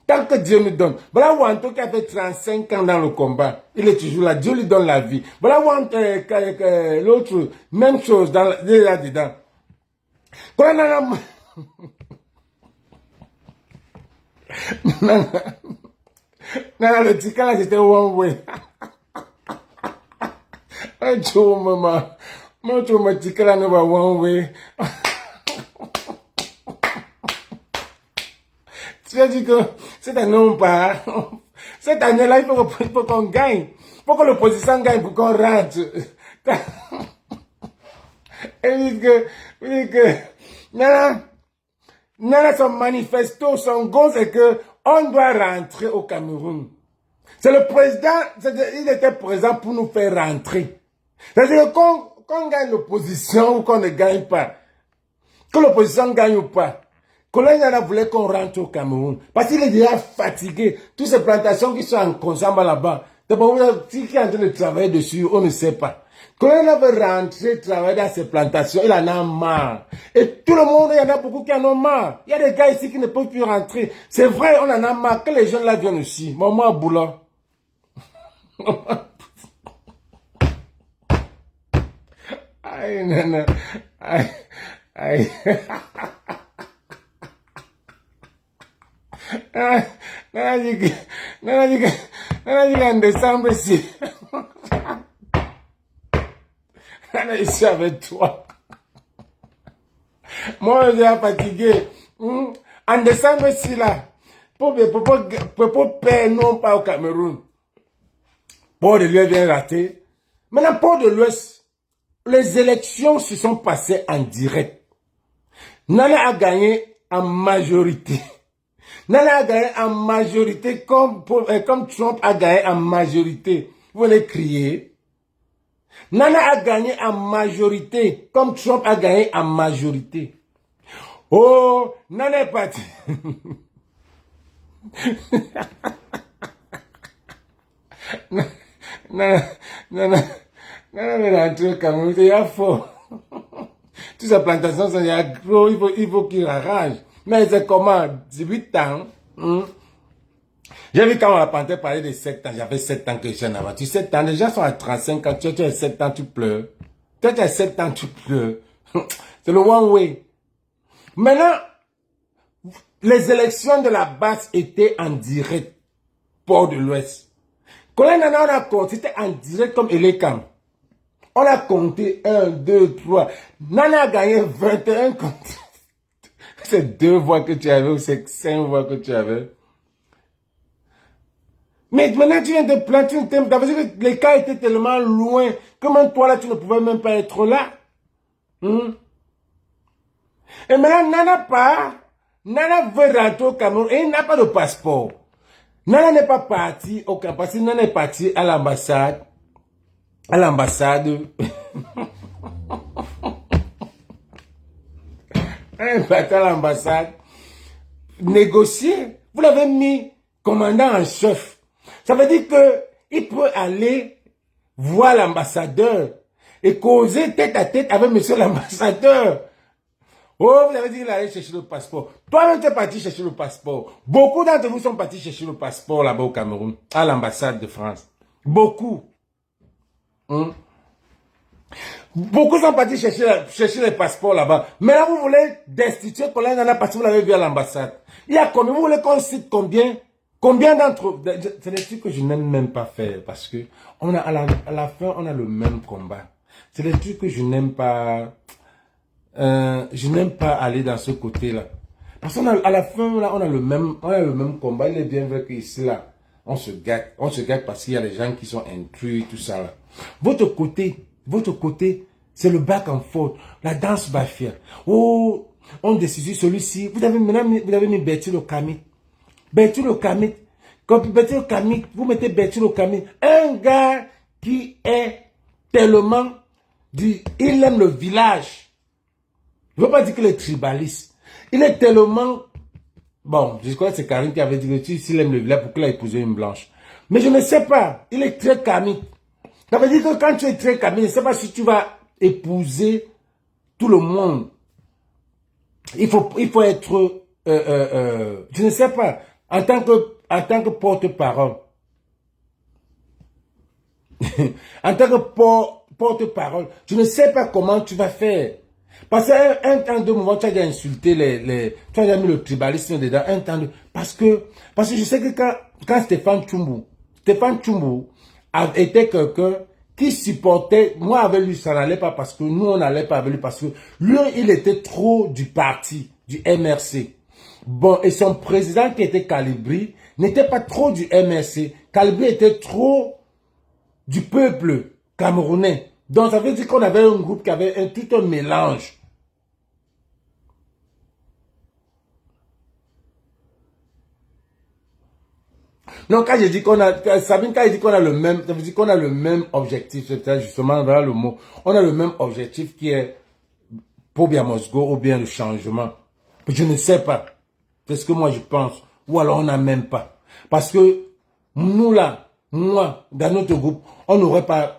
Tant que Dieu nous donne. Voilà Wanto qui a fait 35 ans dans le combat. Il est toujours là. Dieu lui donne la vie. Voilà Wanto, l'autre, même chose, là-dedans. Nana, le tika là, c'était one way. Un jour, maman. Moi, tu me tika là, ne va one way. Tu as dit que cette année, on part. Cette année-là, il faut qu'on gagne. Il faut que l'opposition gagne pour qu'on rentre. Et il dit que, Nana, son manifesto, son goal, c'est que on doit rentrer au Cameroun. C'est le président, il était présent pour nous faire rentrer. C'est-à-dire qu'on gagne l'opposition ou qu'on ne gagne pas. Que l'opposition gagne ou pas. Collins Nana voulait qu'on rentre au Cameroun. Parce qu'il est déjà fatigué. Toutes ces plantations qui sont en consomme là-bas. D'abord, qui est en train de travailler dessus, on ne sait pas. Collins Nana veut rentrer, travailler dans ces plantations, il en a marre. Et tout le monde, il y en a beaucoup qui en ont marre. Il y a des gars ici qui ne peuvent plus rentrer. C'est vrai, on en a marre. Que les jeunes là viennent aussi. Maman Boula. Aïe, Nana. Aïe. Nana dit qu'en décembre ici. Nana, je suis avec toi. Moi, je suis fatigué. En décembre ici, là, pour perdre, non pas au Cameroun. Port de l'Ouest vient rater. Maintenant, Port de l'Ouest, les élections se sont passées en direct. Nana a gagné en majorité. Nana a gagné en majorité comme Trump a gagné en majorité. Vous allez crier. Nana a gagné en majorité comme Trump a gagné en majorité. Oh, Nana est parti. Nana est rentré au Cameroun, il y a faux. Toutes ces plantations sont gros, il faut qu'il arrange. Mais c'est comment? 18 ans. J'ai vu quand on entendait parler de 7 ans, j'avais 7 ans que je suis en aventure. 7 ans, les gens sont à 35 ans, tu as 7 ans, tu pleures. Tu as 7 ans, tu pleures. C'est le one way. Maintenant, les élections de la base étaient en direct. Port de l'Ouest. Collins Nana, on a compté, c'était en direct comme Elekam. On a compté 1, 2, 3. Nana a gagné 21 contre. C'est 2 voix que tu avais ou c'est 5 voix que tu avais. Mais maintenant, tu viens de planter une thème. Parce que les cas étaient tellement loin que même toi, là, tu ne pouvais même pas être là. Et maintenant, Nana part. Nana veut rentrer au Cameroun et il n'a pas de passeport. Nana n'est pas parti au Cameroun parce que Nana est parti à l'ambassade. À l'ambassade. Elle est partie à l'ambassade négocier. Vous l'avez mis commandant en chef. Ça veut dire que il peut aller voir l'ambassadeur et causer tête à tête avec monsieur l'ambassadeur. Oh, vous avez dit qu'il allait chercher le passeport. Toi-même, tu es parti chercher le passeport. Beaucoup d'entre vous sont partis chercher le passeport là-bas au Cameroun, à l'ambassade de France. Beaucoup. Beaucoup sont partis chercher les passeports là-bas. Mais là, vous voulez destituer Colin Nana parce que vous l'avez vu à l'ambassade. Il y a combien? Vous voulez qu'on cite combien? Combien d'entre eux? C'est des trucs que je n'aime même pas faire parce que à la fin, on a le même combat. C'est des trucs que je n'aime pas. Je n'aime pas aller dans ce côté-là. Parce qu'à la fin, là, on a le même combat. Il est bien vrai qu'ici, là, on se gâte. On se gâte parce qu'il y a des gens qui sont intrus, tout ça, là. Votre côté, c'est le back and forth. La danse bafia. Oh, on décide celui-ci. Vous avez mis Bertil Okami. Bertil Okami. Quand Bertil Okami, vous mettez Bertil Okami. Un gars qui est tellement il aime le village. Je ne veux pas dire qu'il est tribaliste. Il est tellement... Bon, je crois que c'est Karim qui avait dit que s'il aime le village, pourquoi il a épousé une blanche. Mais je ne sais pas. Il est très kamique. Ça veut dire que quand tu es très kamique, je ne sais pas si tu vas épouser tout le monde. Il faut être... je ne sais pas. En tant que porte-parole. En tant que porte-parole, je ne sais pas comment tu vas faire. Parce qu'un temps, deux moments, tu as déjà insulté tu as déjà mis le tribalisme dedans, parce que je sais que quand Stéphane Tchoumbou était quelqu'un qui supportait, moi avec lui, ça n'allait pas parce que nous, on n'allait pas avec lui parce que lui, il était trop du parti, du MRC. Bon, et son président qui était Calibri n'était pas trop du MRC. Calibri était trop du peuple camerounais. Donc, ça veut dire qu'on avait un groupe qui avait tout un mélange. Donc, quand je dis qu'on a, Sabine, quand il dit qu'on a le même, ça veut dire qu'on a le même objectif. C'est justement, voilà le mot. On a le même objectif qui est pour bien Moscou ou bien le changement. Je ne sais pas. C'est ce que moi je pense. Ou alors on n'a même pas. Parce que nous là, moi, dans notre groupe, on n'aurait pas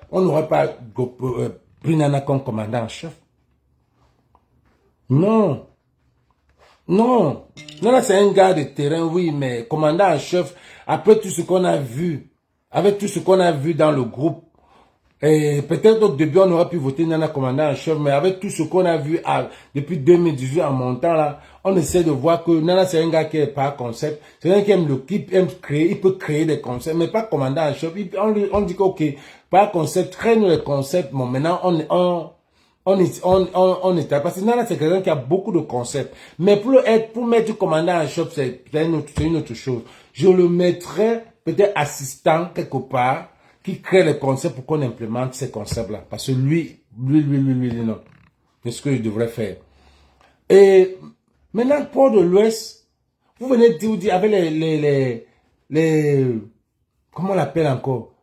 pris Nana comme commandant en chef. Non. Non. Nana c'est un gars de terrain, oui, mais commandant en chef, après tout ce qu'on a vu, avec tout ce qu'on a vu dans le groupe, et peut-être au début on aurait pu voter Nana commandant en chef, mais avec tout ce qu'on a vu depuis 2018 en montant là, on essaie de voir que Nana c'est un gars qui est par concept, c'est un gars qui aime créer, il peut créer des concepts, mais pas commandant en chef. On dit que ok, par concept, traîne les concepts, bon maintenant on est parce que Nana c'est quelqu'un qui a beaucoup de concepts, mais pour mettre commandant en chef c'est une autre chose. Je le mettrais peut-être assistant quelque part, qui crée les concepts pour qu'on implémente ces concepts-là. Parce que lui, non. C'est ce que je devrais faire. Et maintenant, Port de l'Ouest, vous venez de dire avec comment on l'appelle encore?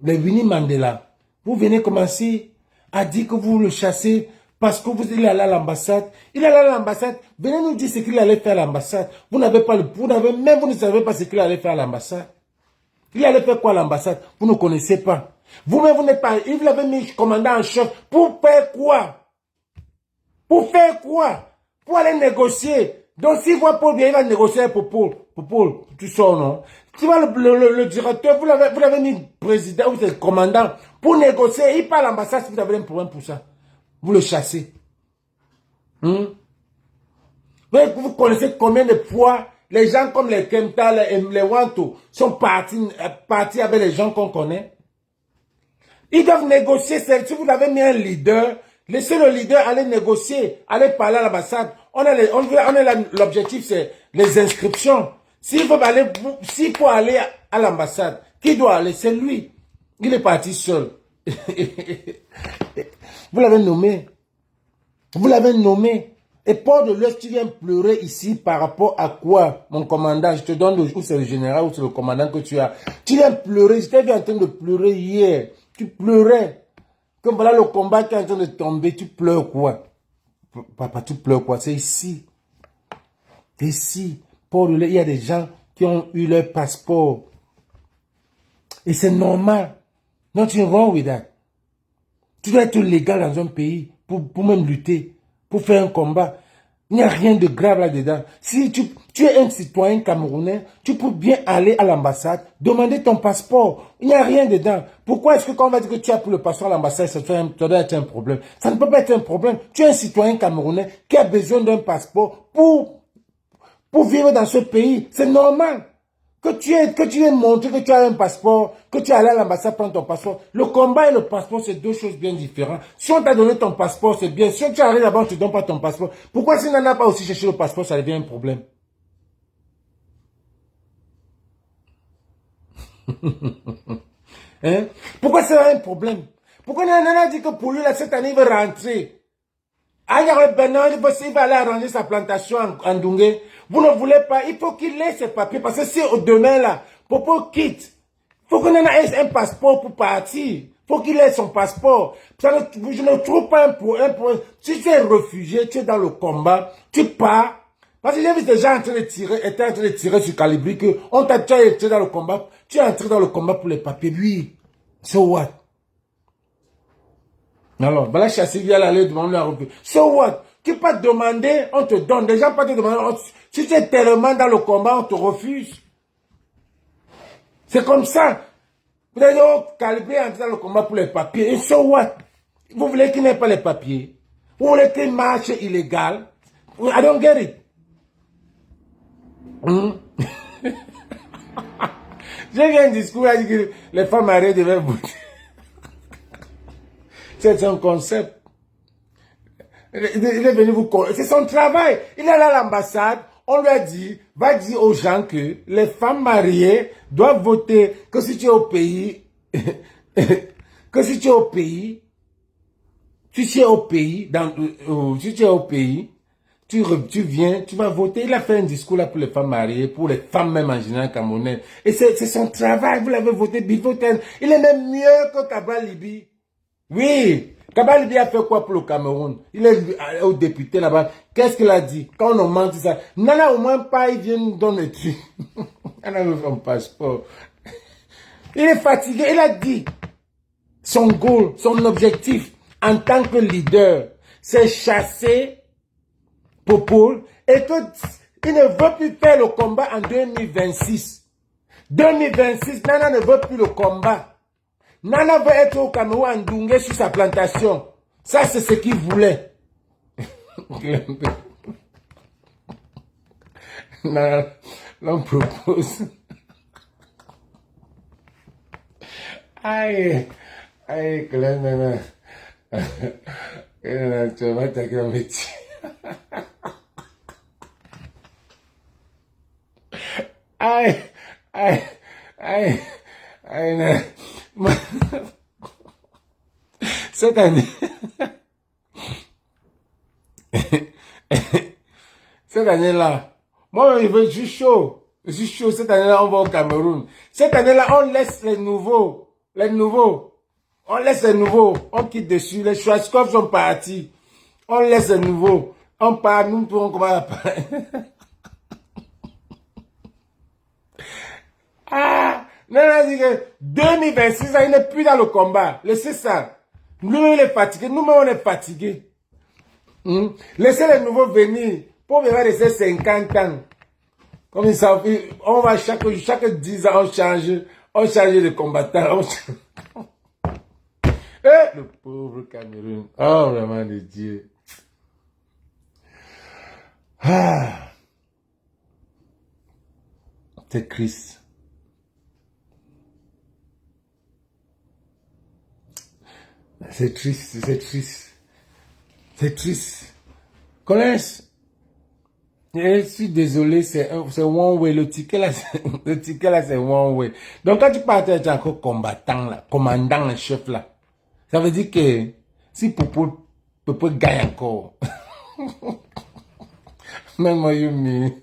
Les Winnie Mandela. Vous venez commencer à dire que vous le chassez parce que il est allé à l'ambassade. Il est allé à l'ambassade. Venez nous dire ce qu'il allait faire à l'ambassade. Vous ne savez pas ce qu'il allait faire à l'ambassade. Il allait faire quoi à l'ambassade? Vous ne connaissez pas. Vous-même, vous n'êtes pas... Il vous l'avez mis commandant en chef. Pour faire quoi? Pour faire quoi? Pour aller négocier. Donc, s'il voit Paul bien, il va négocier pour Paul. Tu sors, non? Tu vois, le directeur, vous l'avez mis président ou c'est commandant pour négocier. Il parle à l'ambassade si vous avez un problème pour ça. Vous le chassez. Vous connaissez combien de fois les gens comme les Kemta, les Wanto sont partis avec les gens qu'on connaît. Ils doivent négocier. Si vous avez mis un leader, laissez le leader aller négocier, aller parler à l'ambassade. L'objectif, c'est les inscriptions. S'il faut aller à l'ambassade, qui doit aller? C'est lui. Il est parti seul. Vous l'avez nommé. Vous l'avez nommé. Et Port de l'Ouest, tu viens pleurer ici par rapport à quoi, mon commandant? Je te donne où c'est le général ou c'est le commandant que tu as. Tu viens pleurer. J'étais vu en train de pleurer hier. Tu pleurais. Comme voilà le combat qui est en train de tomber. Tu pleures quoi? Papa, tu pleures quoi? C'est ici. C'est ici. passeport, il y a des gens qui ont eu leur passeport. Et c'est normal. Nothing wrong with that. Tu dois être légal dans un pays pour même lutter, pour faire un combat. Il n'y a rien de grave là-dedans. Si tu es un citoyen camerounais, tu peux bien aller à l'ambassade, demander ton passeport. Il n'y a rien dedans. Pourquoi est-ce que quand on va dire que tu as pris le passeport à l'ambassade, ça doit être un problème? Ça ne peut pas être un problème. Tu es un citoyen camerounais qui a besoin d'un passeport pour vivre dans ce pays. C'est normal. Que tu aies montré que tu as un passeport, que tu es allé à l'ambassade prendre ton passeport. Le combat et le passeport, c'est deux choses bien différentes. Si on t'a donné ton passeport, c'est bien. Si tu arrives là-bas, on ne te donne pas ton passeport. Pourquoi si on n'en a pas aussi cherché le passeport, ça devient un problème? Hein? Pourquoi c'est un problème? Pourquoi Nana dit que pour lui, là, cette année, il veut rentrer? Il va aller arranger sa plantation en Ndungé. Vous ne voulez pas, il faut qu'il ait ses papiers. Parce que si demain, là, Popo quitte, il faut qu'on ait un passeport pour partir. Il faut qu'il ait son passeport. Je ne trouve pas un point. Si tu es réfugié, tu es dans le combat, tu pars. Parce que j'ai vu des gens étaient en train de tirer sur Calibri, que on t'a entré dans le combat. Tu es entré dans le combat pour les papiers. Oui, so what? Alors, Bala Chassi vient aller demander la revue. So what? Tu peux pas demander, on te donne. Les gens pas te demander. Si tu es tellement dans le combat, on te refuse. C'est comme ça. Vous avez dit, oh, Calibri est dans le combat pour les papiers. Et so what? Vous voulez qu'il n'ait pas les papiers? Vous voulez qu'il marche illégal? I don't get it. J'ai vu un discours qui dit que les femmes mariées devaient voter. C'est un concept. Il est venu vous connaître. C'est son travail. Il est allé à l'ambassade. On lui a dit, va dire aux gens que les femmes mariées doivent voter. Que si tu es au pays, si tu es au pays, tu viens, tu vas voter. Il a fait un discours là pour les femmes mariées, pour les femmes même en général camerounaises. Et c'est son travail. Vous l'avez voté, Bivoten. Il est même mieux que Kabal Libi. Oui, Kabal a fait quoi pour le Cameroun? Il est au député là-bas. Qu'est-ce qu'il a dit? Quand on ment ça, Nana au moins pas, il vient nous donner le truc. Nana veut son passeport. Il est fatigué, il a dit. Son goal, son objectif en tant que leader, c'est chasser Popol et qu'il ne veut plus faire le combat en 2026. 2026, Nana ne veut plus le combat. Nana veut être au Cameroun en Ndungé sur sa plantation. Ça, c'est ce qu'il voulait. Nana, l'on propose. Aïe, que là, Nana. Tu vas attaquer un métier. Aïe, Nana. Cette année, là, moi, je suis chaud. Je suis chaud. Cette année-là, on va au Cameroun. Cette année-là, on laisse les nouveaux. On laisse les nouveaux. On quitte dessus. Les Schwarzkopf sont partis. On laisse les nouveaux. On part, nous pourrons comment Ah! Non, dit que 2026, il n'est plus dans le combat. Laissez ça. Nous, il est fatigué. Nous-mêmes, on est fatigués. Laissez les nouveaux venir. Pour venir rester 50 ans. Comme ils savent, on va chaque 10 ans, on change de combattant. Le pauvre Cameroun. Oh, vraiment de Dieu. Ah. C'est triste. C'est triste, c'est triste. C'est triste. Connaisse. Je suis désolé, c'est one way. Le ticket là, c'est one way. Donc quand tu parles, tu es encore combattant là, commandant le chef là. Ça veut dire que si Popo gagne encore. Même moi, Yumi.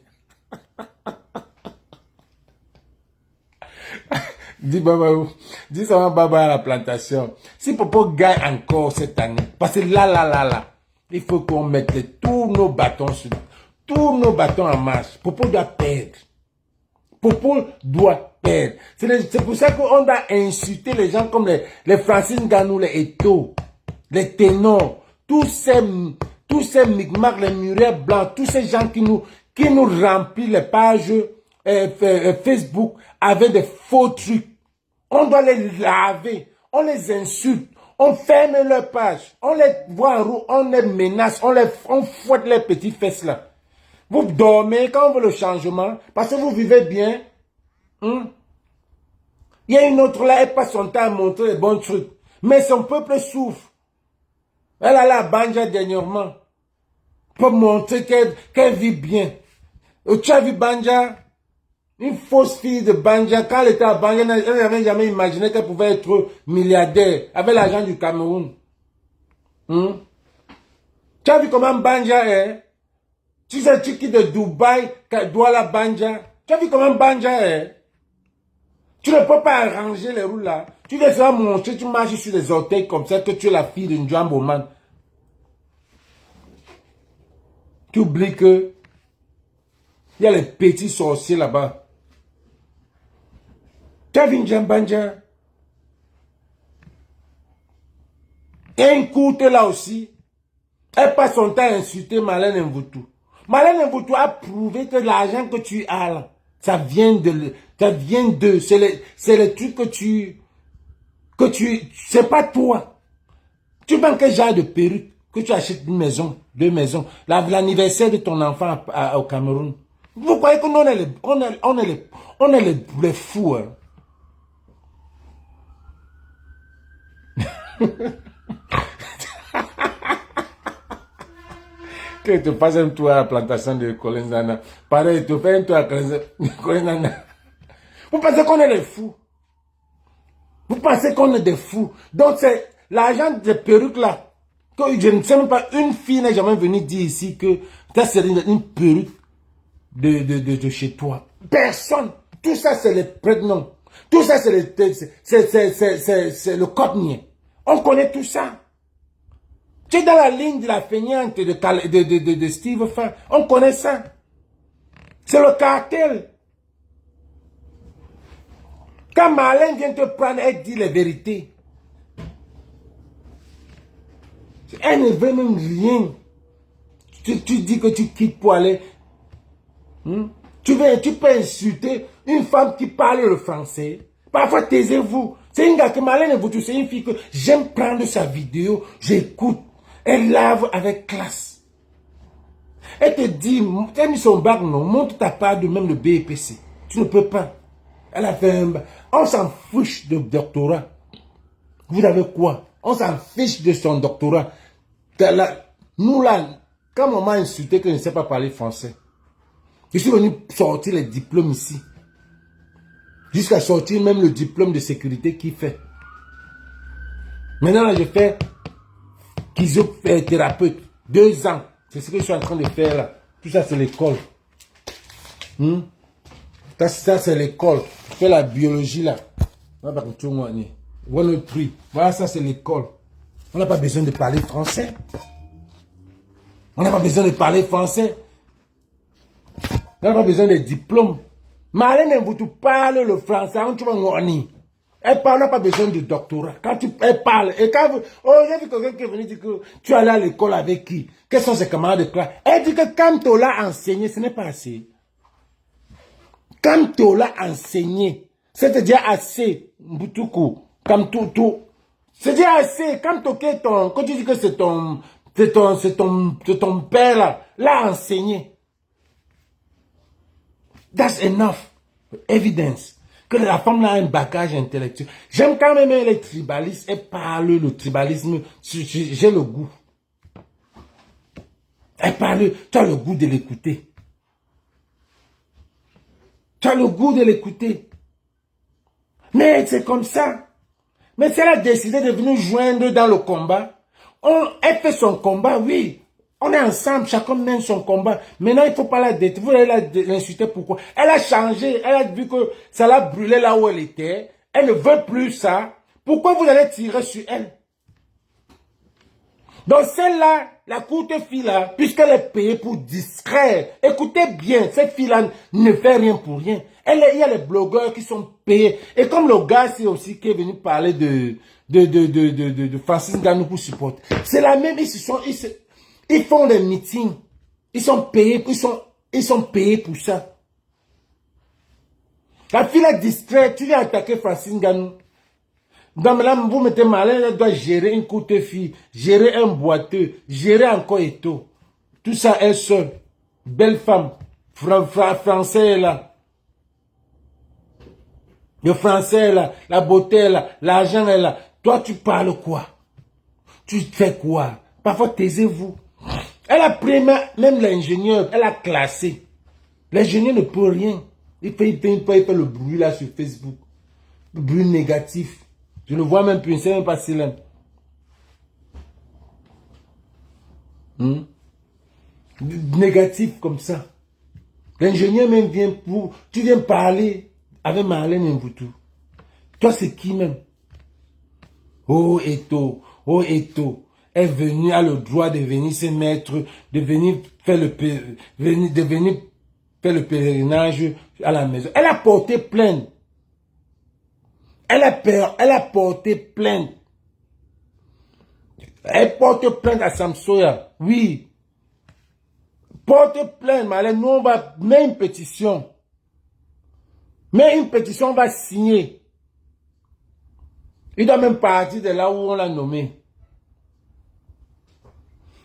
Dis ça Baba à la plantation. Si Popo gagne encore cette année, parce que là, il faut qu'on mette tous nos bâtons sur tous nos bâtons en marche. Popo doit perdre. Popo doit perdre. C'est pour ça qu'on doit insulter les gens comme les Francine Ganou, les Eto, les ténors, tous ces micmacs, les murets blancs, tous ces gens qui nous remplissent les pages Facebook avec des faux trucs. On doit les laver, on les insulte, on ferme leurs pages, on les voit en roue, on les menace, on fouette les petits fesses là. Vous dormez quand on veut le changement, parce que vous vivez bien. Il y a une autre là, elle passe son temps à montrer les bons trucs. Mais son peuple souffre. Elle a la Banja dernièrement pour montrer qu'elle vit bien. Tu as vu Banja? Une fausse fille de Banja. Quand elle était à Banja, elle n'avait jamais imaginé qu'elle pouvait être milliardaire avec l'argent du Cameroun. Tu as vu comment Banja est? Tu sais, tu quittes de Dubaï, Douala Banja. Tu as vu comment Banja est? Tu ne peux pas arranger les roues là. Tu laisseras montrer, tu marches sur les orteils comme ça que tu es la fille de Ndjamboman. Tu oublies que il y a les petits sorciers là-bas. Tu as vu Ndjambanja? Et un courte là aussi. Elle passe son temps à insulter Marlène Mvutu. Marlène Mvutu a prouvé que l'argent que tu as là, ça vient de, c'est les trucs c'est pas toi. Tu prends quel genre de perruque que tu achètes une maison, 2 maisons, l'anniversaire de ton enfant au Cameroun. Vous croyez que nous on est les fous, hein? Que tu fasses un tour à la plantation de Kolenzana. Pareil, tu fais un tour à Kolenzana. Vous pensez qu'on est des fous? Vous pensez qu'on est des fous? Donc c'est l'argent des perruques là. Que je ne sais même pas, une fille n'est jamais venue dire ici que ça c'est une perruque de chez toi. Personne. Tout ça c'est les prénoms. Tout ça c'est le code. On connaît tout ça. Tu es dans la ligne de la feignante de Steve Fan. On connaît ça. C'est le cartel. Quand Marlène vient te prendre, elle dit les vérités. Elle ne veut même rien. Tu dis que tu quittes pour aller. Tu peux insulter une femme qui parle le français. Parfois, taisez-vous. C'est une gars que Marlène Mvutu, c'est une fille que j'aime prendre sa vidéo, j'écoute. Elle lave avec classe. Elle te dit, tu as mis son bac, non, montre ta part de même le BEPC. Tu ne peux pas. Elle a fait un bac. On s'en fiche de doctorat. Vous avez quoi? On s'en fiche de son doctorat. Nous là, quand on m'a insulté que je ne sais pas parler français, je suis venu sortir les diplômes ici. Jusqu'à sortir même le diplôme de sécurité qu'il fait. Maintenant là, je fais thérapeute. 2 ans. C'est ce que je suis en train de faire là. Tout ça, c'est l'école. Ça, c'est l'école. Je fais la biologie là. Voilà, ça, c'est l'école. On n'a pas besoin de parler français. On n'a pas besoin de parler français. On n'a pas besoin de diplôme. Marlène Mvutu parle le français. Elle parle, n'a pas besoin de doctorat. Quand elle parle, et quand vous, j'ai vu quelqu'un qui est venu dire que tu es allé à l'école avec qui? Quels sont ses camarades de classe? Elle dit que quand tu l'as enseigné, ce n'est pas assez. Quand tu l'as enseigné, c'est déjà assez, Mbutuku, comme tout. C'est déjà assez. Quand quand tu dis que c'est ton père là, l'a enseigné. That's enough evidence. Que la femme a un bagage intellectuel. J'aime quand même les tribalistes. Elle parle le tribalisme. J'ai le goût. Elle parle. Tu as le goût de l'écouter. Tu as le goût de l'écouter. Mais c'est comme ça. Mais si elle a décidé de venir joindre dans le combat, elle fait son combat, oui. On est ensemble, chacun mène son combat. Maintenant, il ne faut pas la détruire. Vous allez l'insulter, pourquoi? Elle a changé. Elle a vu que ça l'a brûlé là où elle était. Elle ne veut plus ça. Pourquoi vous allez tirer sur elle? Donc celle-là, la courte fille-là, puisqu'elle est payée pour distraire, écoutez bien, cette fille-là ne fait rien pour rien. Il y a les blogueurs qui sont payés. Et comme le gars, c'est aussi qui est venu parler de Francis Ngannou pour supporter. C'est la même, ils font des meetings. Ils sont payés, ils sont payés pour ça. La fille est distraite, tu viens attaquer Francis Ngannou. Donc là, vous mettez malin, elle doit gérer une courte fille, gérer un boiteux, gérer encore et tout. Tout ça, elle seule. Belle femme. Français est là. Le français est là. La beauté est là. L'argent est là. Toi, tu parles quoi? Tu fais quoi? Parfois, taisez-vous. Elle a pris même l'ingénieur, elle a classé. L'ingénieur ne peut rien. Il fait le bruit là sur Facebook. Le bruit négatif. Je ne vois même plus, c'est même pas si l'aime. Négatif comme ça. L'ingénieur même vient pour... Tu viens parler avec Marlène Mvutu. Toi, c'est qui même? Oh, Eto. Oh, Eto. Elle est venue, a le droit de venir se mettre, de venir faire le pèlerinage à la maison. Elle a porté plainte. Elle a porté plainte. Elle porte plainte à Samsoya. Oui. Porte plainte, Marlène. Nous, on va mettre une pétition. Mais une pétition, on va signer. Il doit même partir de là où on l'a nommé.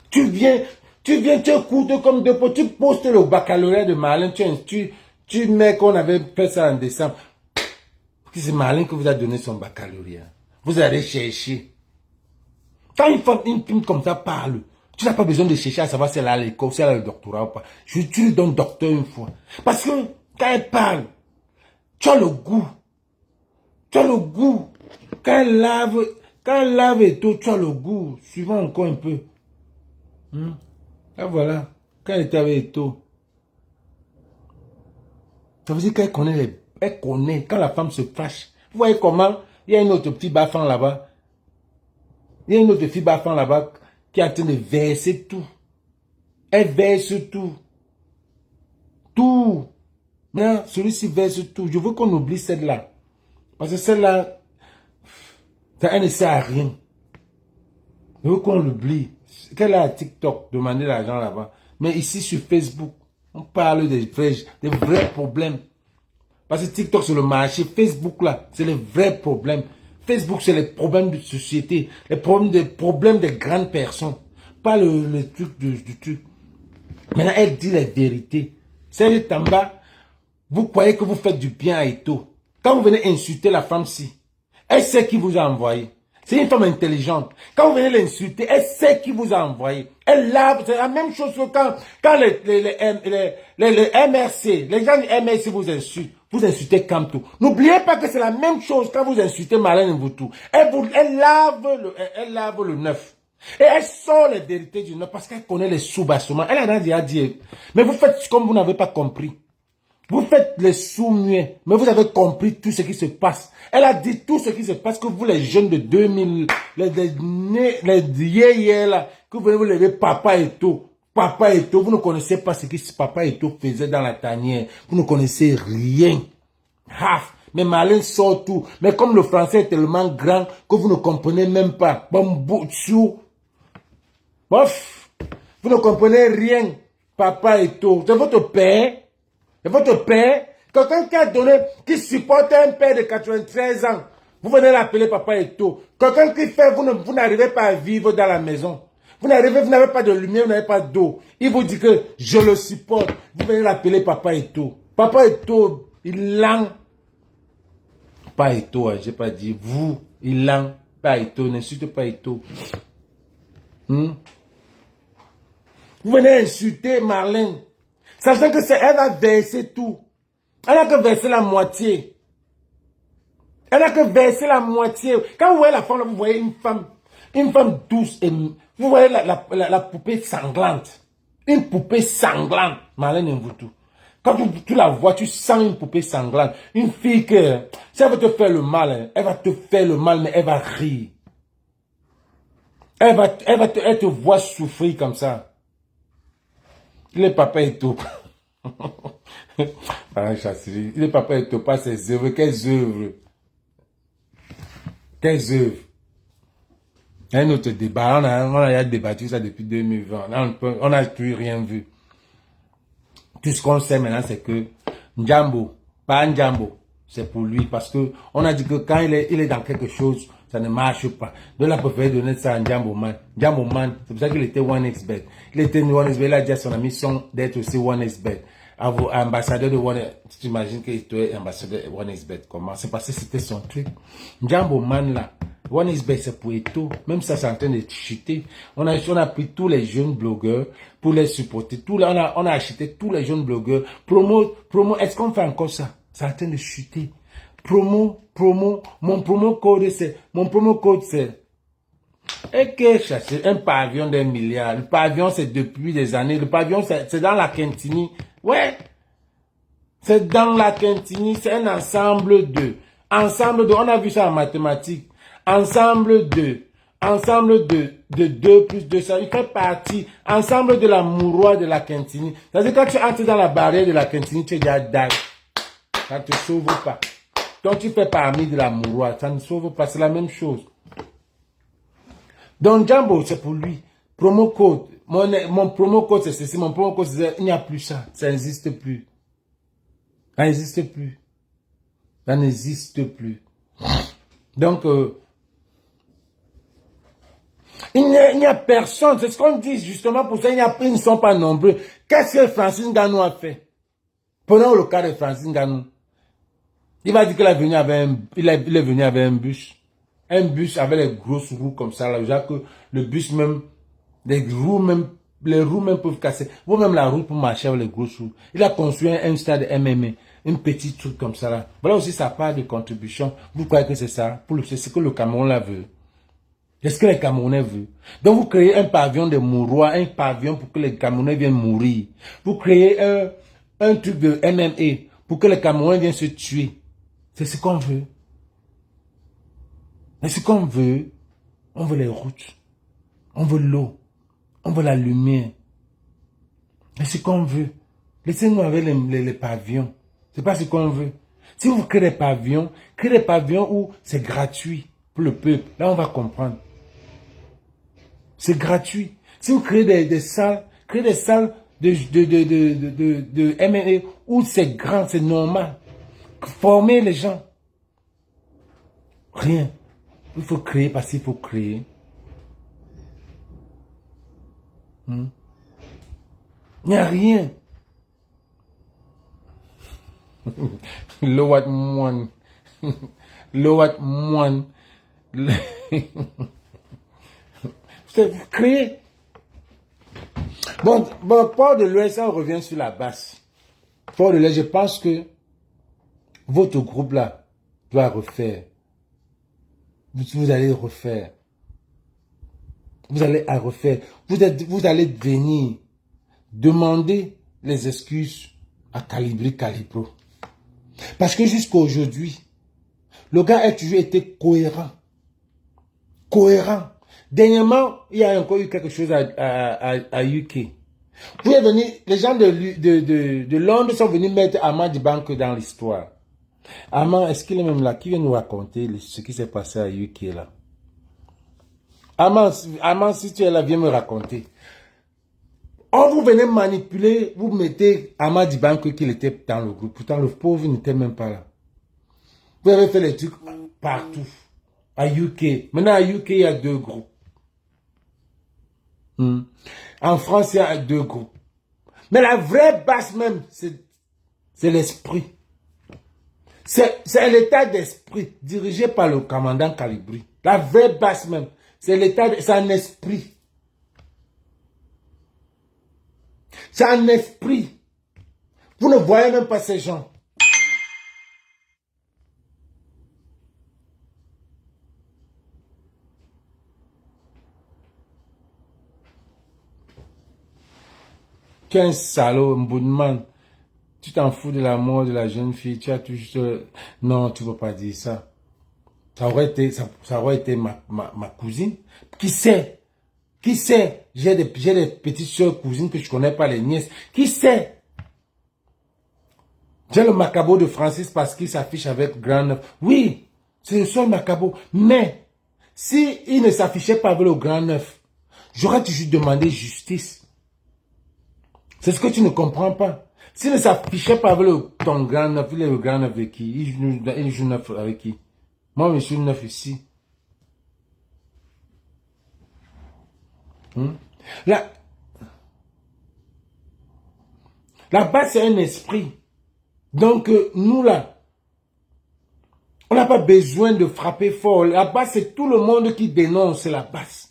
Tu viens, tu écoutes comme deux pots, tu postes le baccalauréat de Marlène, tu mets qu'on avait fait ça en décembre. C'est Marlène qui vous a donné son baccalauréat. Vous allez chercher. Quand une femme comme ça parle, tu n'as pas besoin de chercher à savoir si elle a l'école, si elle a le doctorat ou pas. Tu lui donnes docteur une fois. Parce que quand elle parle, tu as le goût. Tu as le goût. Quand elle lave et tout, tu as le goût. Suivant encore un peu. Là voilà. Quand elle était avec Eto. Ça veut dire qu'elle connaît elle connaît. Quand la femme se fâche. Vous voyez comment il y a une autre petite bafan là-bas. Il y a une autre fille bafan là-bas qui est en train de verser tout. Elle verse tout. Tout. Mais celui-ci verse tout. Je veux qu'on oublie celle-là. Parce que celle-là, elle ne sert à rien. Je veux qu'on l'oublie. Qu'elle a à TikTok, demander l'argent là-bas. Mais ici sur Facebook, on parle des vrais problèmes. Parce que TikTok c'est le marché, Facebook là, c'est les vrais problèmes. Facebook c'est les problèmes de société, les problèmes des grandes personnes. Pas le truc du truc. Maintenant, elle dit la vérité. Serge Tamba, vous croyez que vous faites du bien à Eto. Quand vous venez insulter la femme-ci, elle sait qui vous a envoyé. C'est une femme intelligente. Quand vous venez l'insulter, elle sait qui vous a envoyé. Elle lave, c'est la même chose que quand les MRC, les gens du MRC vous insultent. Vous insultez Kamto. N'oubliez pas que c'est la même chose quand vous insultez Marlène Mvutu. Elle lave le neuf. Et elle sort les vérités du neuf parce qu'elle connaît les sous-bassements. Elle a déjà dit. Mais vous faites comme vous n'avez pas compris. Vous faites les sous-muets, mais vous avez compris tout ce qui se passe. Elle a dit tout ce qui se passe, que vous les jeunes de 2000, les yéyés là, que vous venez vous lever Papa Eto, vous ne connaissez pas ce que Papa Eto faisait dans la tanière. Vous ne connaissez rien. Mais Marlène sort tout. Mais comme le français est tellement grand que vous ne comprenez même pas. Bof, vous ne comprenez rien. Papa Eto, c'est votre père. Et votre père, quelqu'un qui supporte un père de 93 ans, vous venez l'appeler Papa Eto. Quelqu'un qui fait, vous n'arrivez pas à vivre dans la maison. Vous n'avez pas de lumière, vous n'avez pas d'eau. Il vous dit que je le supporte. Vous venez l'appeler Papa Eto. Papa Eto, il lent. Pas Eto, j'ai pas dit vous, il lent. Pas Eto, n'insulte pas Eto. Vous venez insulter Marlène. Sachant que elle va verser tout. Elle n'a que versé la moitié. Elle n'a que versé la moitié. Quand vous voyez la femme, vous voyez une femme douce. Et vous voyez la poupée sanglante. Une poupée sanglante. Marlène Mvutu. Quand tu la vois, tu sens une poupée sanglante. Une fille que, si elle veut te faire le mal, elle va te faire le mal, mais elle va rire. Elle te voit souffrir comme ça. Le papa est tout. Le papa est tout, pas ses œuvres. Quelles œuvres? Quelles œuvres? Un autre débat. On a débattu ça depuis 2020. On n'a plus rien vu. Tout ce qu'on sait maintenant, c'est que Njambo, pas Njambo, c'est pour lui. Parce que on a dit que quand il est dans quelque chose, ça ne marche pas. Donc, il a préféré donner ça à Njambo Man. Njambo Man, c'est pour ça qu'il était OneXBet. Il était OneXBet, il a dit à son ami d'être aussi OneXBet. Ambassadeur de OneXBet. Tu t'imagines qu'il était ambassadeur de OneXBet. Comment? C'est parce que c'était son truc. Njambo Man là. OneXBet, c'est pour Eto. Même ça, c'est en train de chuter. On a pris tous les jeunes blogueurs pour les supporter. On a acheté tous les jeunes blogueurs. Promo, est-ce qu'on fait encore ça? C'est en train de chuter. Mon promo code, c'est, et que chercher un pavillon d'1 milliard. Le pavillon, c'est depuis des années. Le pavillon, c'est dans la Quintini. Ouais. C'est dans la Quintini. C'est un ensemble de, on a vu ça en mathématiques. Ensemble de 2 plus 2, ça, il fait partie, ensemble de la mouroie de la Quintini. C'est-à-dire, quand tu entres dans la barrière de la Quintini, tu es déjà die. Ça ne te sauve pas. Donc, tu fais parmi de la mouroie, ça ne sauve pas, c'est la même chose. Donc, Njambo, c'est pour lui. Promo code. Mon promo code, c'est ceci. Mon promo code, c'est, il n'y a plus ça. Ça n'existe plus. Ça n'existe plus. Ça n'existe plus. Donc, il n'y a personne. C'est ce qu'on dit justement pour ça. Ils ne sont pas nombreux. Qu'est-ce que Francine Ganou a fait? Prenons le cas de Francine Ganou. Il va dire qu'il est venu avec il est venu avec un bus. Un bus avec les grosses roues comme ça. Là, genre que le bus même, les roues même peuvent casser. Vous même la roue pour marcher avec les grosses roues. Il a construit un stade MMA. Un petit truc comme ça là. Voilà aussi sa part de contribution. Vous croyez que c'est ça? C'est ce que le Cameroun la veut. Est-ce que les Camerounais veulent? Donc vous créez un pavillon de mourois, un pavillon pour que les Camerounais viennent mourir. Vous créez un truc de MMA pour que les Camerounais viennent se tuer. C'est ce qu'on veut. Mais ce qu'on veut, on veut les routes, on veut l'eau, on veut la lumière. C'est ce qu'on veut. Laissez-nous avec les pavillons. C'est pas ce qu'on veut. Si vous créez des pavillons où c'est gratuit pour le peuple, là on va comprendre. C'est gratuit. Si vous créez des salles, de MMA où c'est grand, c'est normal. Former les gens. Rien. Il faut créer parce qu'il faut créer. Il n'y a rien. Low at one. Low at one. C'est créer. Bon, Port de l'Ouest, on revient sur la base. Port de l'Ouest, je pense que votre groupe là doit refaire. Vous allez refaire. Vous allez à refaire. Vous allez venir demander les excuses à Calibro. Parce que jusqu'à aujourd'hui, le gars a toujours été cohérent. Cohérent. Dernièrement, il y a encore eu quelque chose à UK. Vous êtes venus, les gens de Londres sont venus mettre Amad Bank dans l'histoire. Amand, est-ce qu'il est même là? Qui vient nous raconter ce qui s'est passé à UK là? Amand, si tu es là, viens me raconter. Oh, vous venez manipuler, vous mettez Amad Bank qu'il était dans le groupe. Pourtant, le pauvre n'était même pas là. Vous avez fait les trucs partout. À UK. Maintenant, à UK, il y a 2 groupes. En France, il y a 2 groupes. Mais la vraie base même, c'est l'esprit. C'est l'état d'esprit dirigé par le commandant Calibri. La vraie base même, c'est un esprit. C'est un esprit. Vous ne voyez même pas ces gens. Tu es un salaud, un boudman. Tu t'en fous de la mort de la jeune fille. Tu as toujours... Non, tu ne peux pas dire ça. Ça aurait été ma cousine. Qui sait? Qui sait? J'ai des petites soeurs, cousines que je connais pas, les nièces. Qui sait? J'ai le Macabo de Francis parce qu'il s'affiche avec Grand Neuf. Oui, c'est le seul Macabo. Mais, si il ne s'affichait pas avec le Grand Neuf, j'aurais toujours demandé justice. C'est ce que tu ne comprends pas. S'il ne s'affichait pas avec ton Grand Neuf, il est le Grand Neuf avec qui? Il joue neuf avec qui? Moi, je suis neuf ici. La base, c'est un esprit. Donc, nous là, on n'a pas besoin de frapper fort. La base, c'est tout le monde qui dénonce la base.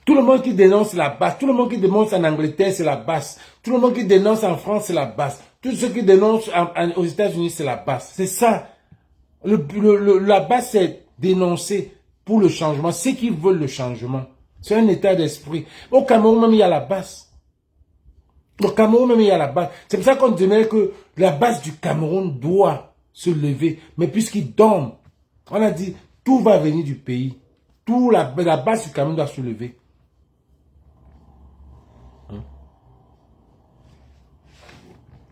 Tout le monde qui dénonce la base. Tout le monde qui dénonce en Angleterre, c'est la base. Tout le monde qui dénonce en France, c'est la base. Tous ceux qui dénoncent aux États-Unis, c'est la base. C'est ça. La base, c'est dénoncer pour le changement. Ceux qui veulent le changement. C'est un état d'esprit. Au Cameroun, même, il y a la base. Au Cameroun, même, il y a la base. C'est pour ça qu'on disait que la base du Cameroun doit se lever. Mais puisqu'il dorment, on a dit, tout va venir du pays. La base du Cameroun doit se lever.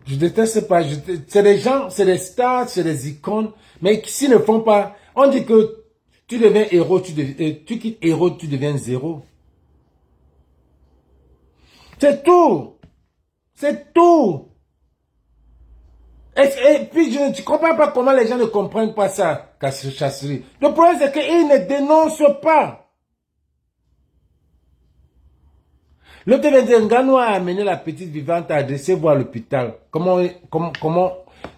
Je déteste pas. C'est des gens, c'est des stars, c'est des icônes. Mais s'ils ne font pas, on dit que tu deviens héros, tu quittes héros, tu deviens zéro. C'est tout. C'est tout. Et puis, je ne comprends pas comment les gens ne comprennent pas ça, Chasserie. Le problème, c'est qu'ils ne dénoncent pas. L'autre vient dire, Nganou a amené la petite vivante à adresser voir l'hôpital. Comment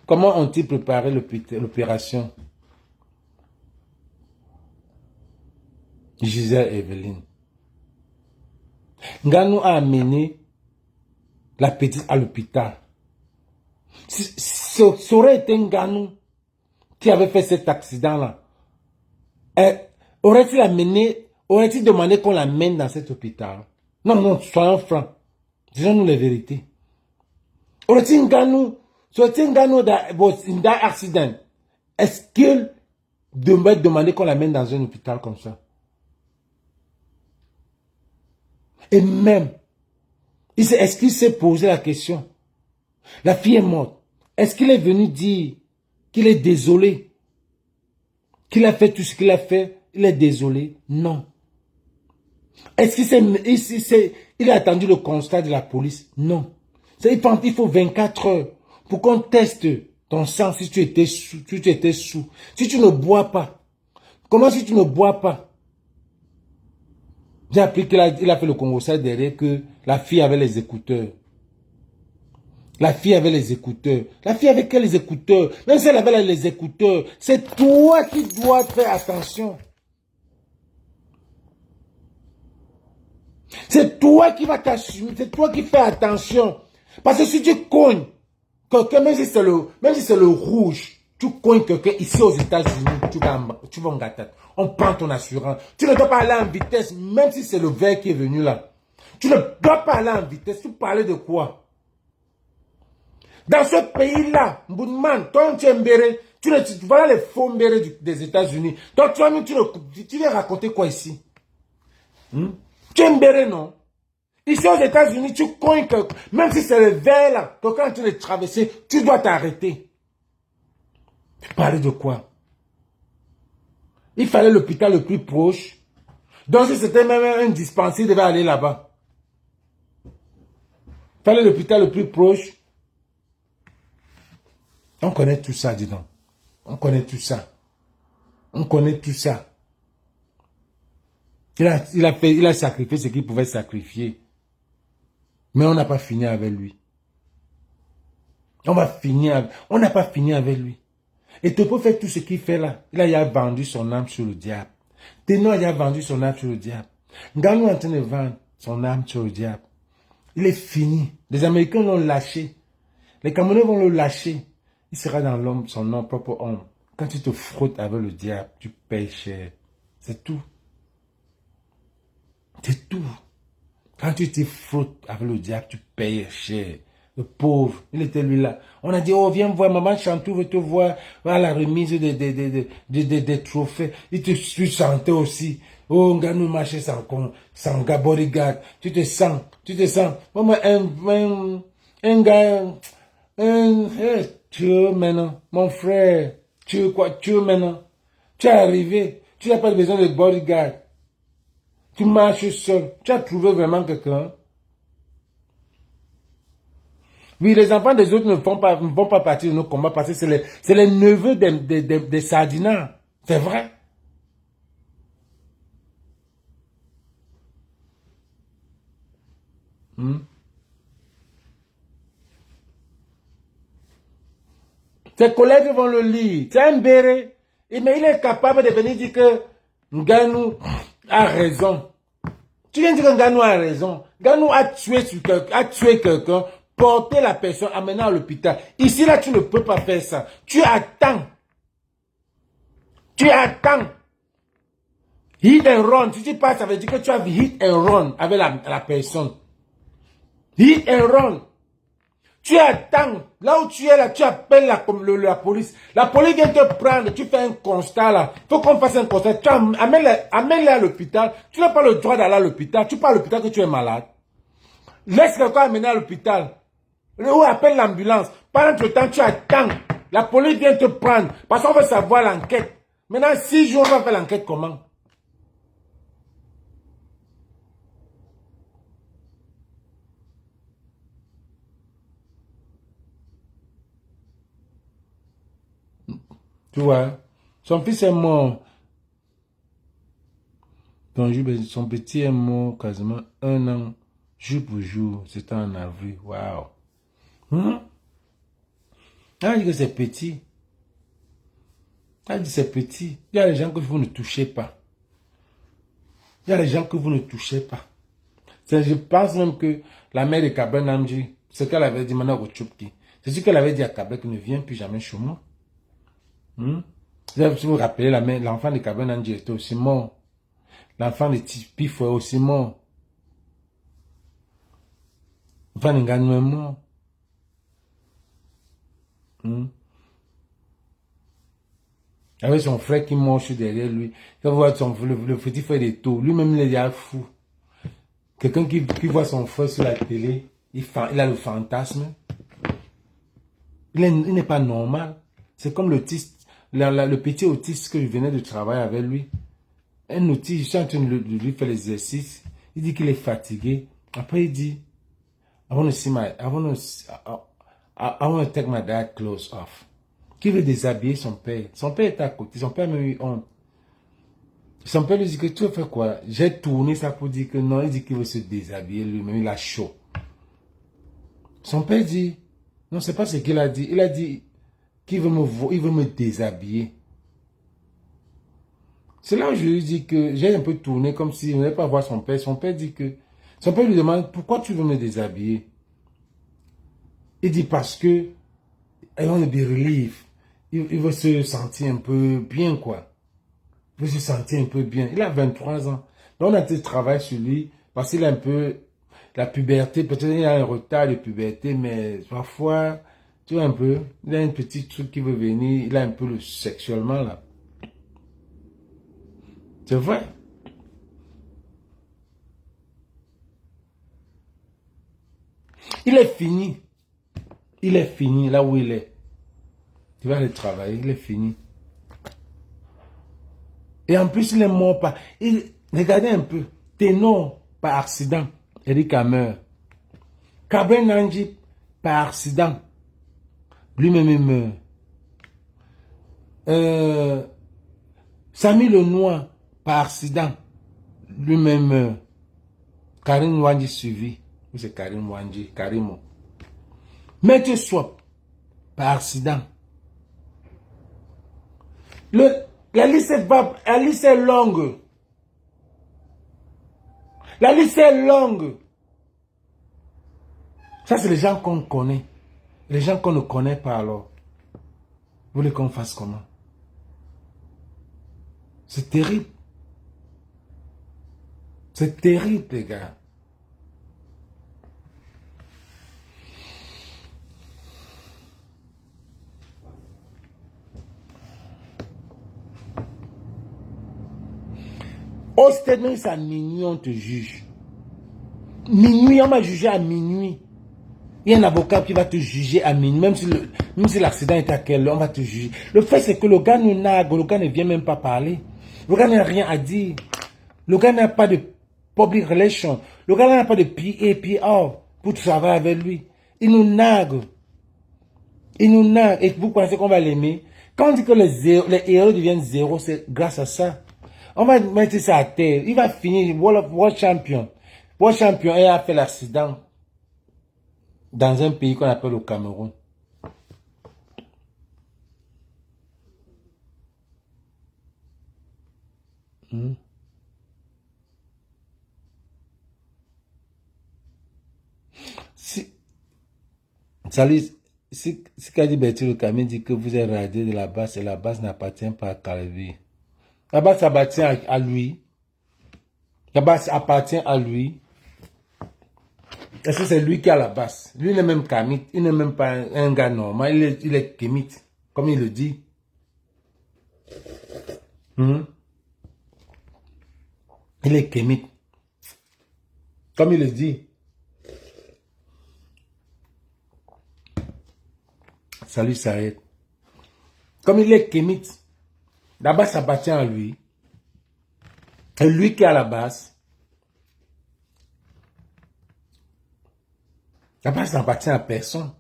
ont-ils préparé l'opération? Gisèle Evelyne. Nganou a amené la petite à l'hôpital. Ça aurait été Nganou qui avait fait cet accident-là. Aurait-il demandé qu'on l'amène dans cet hôpital? Non, non, soyons francs. Disons-nous les vérités. Aurait-il Nganou dans un accident? Est-ce qu'il devait demander qu'on l'amène dans un hôpital comme ça? Et même, est-ce qu'il s'est posé la question? La fille est morte. Est-ce qu'il est venu dire qu'il est désolé? Qu'il a fait tout ce qu'il a fait? Il est désolé? Non. Est-ce qu'il a attendu le constat de la police? Non. Il faut 24 heures pour qu'on teste ton sang si tu étais sous. Si tu ne bois pas. Comment si tu ne bois pas? J'ai appris qu'il a fait le conversation derrière que la fille avait les écouteurs. La fille avait les écouteurs. La fille avait quels écouteurs? Même si elle avait les écouteurs, c'est toi qui dois faire attention. C'est toi qui vas t'assumer. C'est toi qui fais attention. Parce que si tu cognes quelqu'un, même si c'est le rouge, tu cognes quelqu'un ici aux États-Unis, tu vas en gâter. On prend ton assurance. Tu ne dois pas aller en vitesse, même si c'est le vert qui est venu là. Tu ne dois pas aller en vitesse. Tu parlais de quoi? Dans ce pays-là, Mboudman, toi, tu es mbéré, voilà les faux mbérés des États-Unis. Donc, tu viens raconter quoi ici? Tu es mbéré, non? Ici aux États-Unis, tu cognes que, même si c'est le vert là, que quand tu le traverses, tu dois t'arrêter. Tu parlais de quoi? Il fallait l'hôpital le plus proche. Donc, si c'était même un dispensaire, il devait aller là-bas. Il fallait l'hôpital le plus proche. On connaît tout ça, dis donc. On connaît tout ça. On connaît tout ça. Il a sacrifié ce qu'il pouvait sacrifier. Mais on n'a pas fini avec lui. On n'a pas fini avec lui. Et Topo fait tout ce qu'il fait là. Il a vendu son âme sur le diable. Ténon a vendu son âme sur le diable. Nganou est en train de vendre son âme sur le diable. Il est fini. Les Américains l'ont lâché. Les Camerounais vont le lâcher. Il sera dans son propre homme. Quand tu te frottes avec le diable, tu payes cher. C'est tout. C'est tout. Quand tu te frottes avec le diable, tu payes cher. Le pauvre, il était lui là. On a dit, oh, viens voir, maman Chantou veut te voir à la remise des trophées. Tu sentais aussi. Oh, Nganou marchait sans gars bodyguard. Tu te sens. Maman, un gars, tu es maintenant, mon frère. Tu es quoi? Tu es maintenant. Tu es arrivé. Tu n'as pas besoin de bodyguard. Tu marches seul. Tu as trouvé vraiment quelqu'un. Oui, les enfants des autres ne vont pas partir de nos combats parce que c'est les neveux des sardinats. C'est vrai. Ses collègues vont le lire. C'est un béret. Mais il est capable de venir dire que Nganou a raison. Tu viens dire que Nganou a raison. Nganou a tué quelqu'un, porté la personne, amené à l'hôpital. Ici, là, tu ne peux pas faire ça. Tu attends. Hit and run. Si tu passes, ça veut dire que tu as hit and run avec la personne. Hit and run. Tu attends. Là où tu es là, tu appelles la police. La police vient te prendre. Tu fais un constat là. Il faut qu'on fasse un constat. Tu amène-les à l'hôpital. Tu n'as pas le droit d'aller à l'hôpital. Tu pars à l'hôpital que tu es malade. Laisse quelqu'un amener à l'hôpital. Ou appelle l'ambulance. Pendant ce temps, tu attends. La police vient te prendre. Parce qu'on veut savoir l'enquête. Maintenant, 6 jours, on va faire l'enquête comment? Tu vois, son fils est mort. Son petit est mort quasiment 1 an, jour pour jour. C'était en avril. Waouh. Ah, dit que c'est petit. Ah, dit c'est petit. Il y a des gens que vous ne touchez pas. Je pense même que la mère de Kabé Namji, ce qu'elle avait dit maintenant au Tchoupki, c'est ce qu'elle avait dit à Kabé qui ne vient plus jamais chez moi. Si vous vous rappelez, l'enfant de Kabé Namji était aussi mort. L'enfant de Pif est aussi mort. L'enfant de Nganou est mort. Avec son frère qui marche derrière lui. Quand vous voyez le petit frère des taux, lui-même il est déjà fou. Quelqu'un qui voit son frère sur la télé, il a le fantasme. Il n'est pas normal. C'est comme l'autiste, le petit autiste que je venais de travailler avec lui. Un autiste, je suis en train de lui faire l'exercice. Il dit qu'il est fatigué. Après, il dit, I want to take my dad clothes off. Qui veut déshabiller son père? Son père est à côté. Son père m'a eu honte. Son père lui dit que tu veux faire quoi? J'ai tourné ça pour dire que non. Il dit qu'il veut se déshabiller lui-même. Il a chaud. Son père dit, non, c'est pas ce qu'il a dit. Il a dit qu'il veut me déshabiller. C'est là où je lui dis que j'ai un peu tourné comme si on n'allait pas voir son père. Son père dit que, son père lui demande, pourquoi tu veux me déshabiller? Il dit parce que, I want to be relieved. Il veut se sentir un peu bien, quoi. Il veut se sentir un peu bien. Il a 23 ans. Donc, on a été travailler sur lui parce qu'il a un peu la puberté. Peut-être qu'il a un retard de puberté, mais parfois, tu vois un peu, il a un petit truc qui veut venir. Il a un peu le sexuellement, là. C'est vrai. Il est fini. Il est fini là où il est. Il va aller travailler, il est fini. Et en plus, il est mort par... Regardez un peu. Ténor par accident. Eric meurt. Kabé Namji par accident. Lui-même il meurt. Samy Lenoir par accident. Lui-même meurt. Karim Wandji suivi. C'est Karim Wandji. Karimo. Mathieu Swap par accident. La liste est longue. La liste est longue. Ça, c'est les gens qu'on connaît. Les gens qu'on ne connaît pas alors. Vous voulez qu'on fasse comment? C'est terrible. C'est terrible, les gars. Aux États-Unis, c'est à minuit, on te juge. Minuit, on va juger à minuit. Il y a un avocat qui va te juger à minuit, même si l'accident est à quelle heure, on va te juger. Le fait, c'est que le gars nous nague, le gars ne vient même pas parler. Le gars n'a rien à dire. Le gars n'a pas de public relation. Le gars n'a pas de PA, pour travailler avec lui. Il nous nague. Il nous nague. Et vous pensez qu'on va l'aimer? Quand on dit que les héros deviennent zéro, c'est grâce à ça. On va mettre ça à terre. Il va finir World Champion. World Champion, et a fait l'accident dans un pays qu'on appelle le Cameroun. Salut, si Kadi Bertie le Camille dit que vous êtes radié de la base et la base n'appartient pas à Calvi. La base appartient à lui. La base appartient à lui. Est-ce que c'est lui qui a la base? Lui n'est même Kamit. Il n'est même pas un gars normal. Il est Kémit, comme il le dit. Il est Kémit. Comme il le dit. Salut Saïd. Comme il est Kémit, la base appartient à lui. C'est lui qui a la base. La base n'appartient à personne.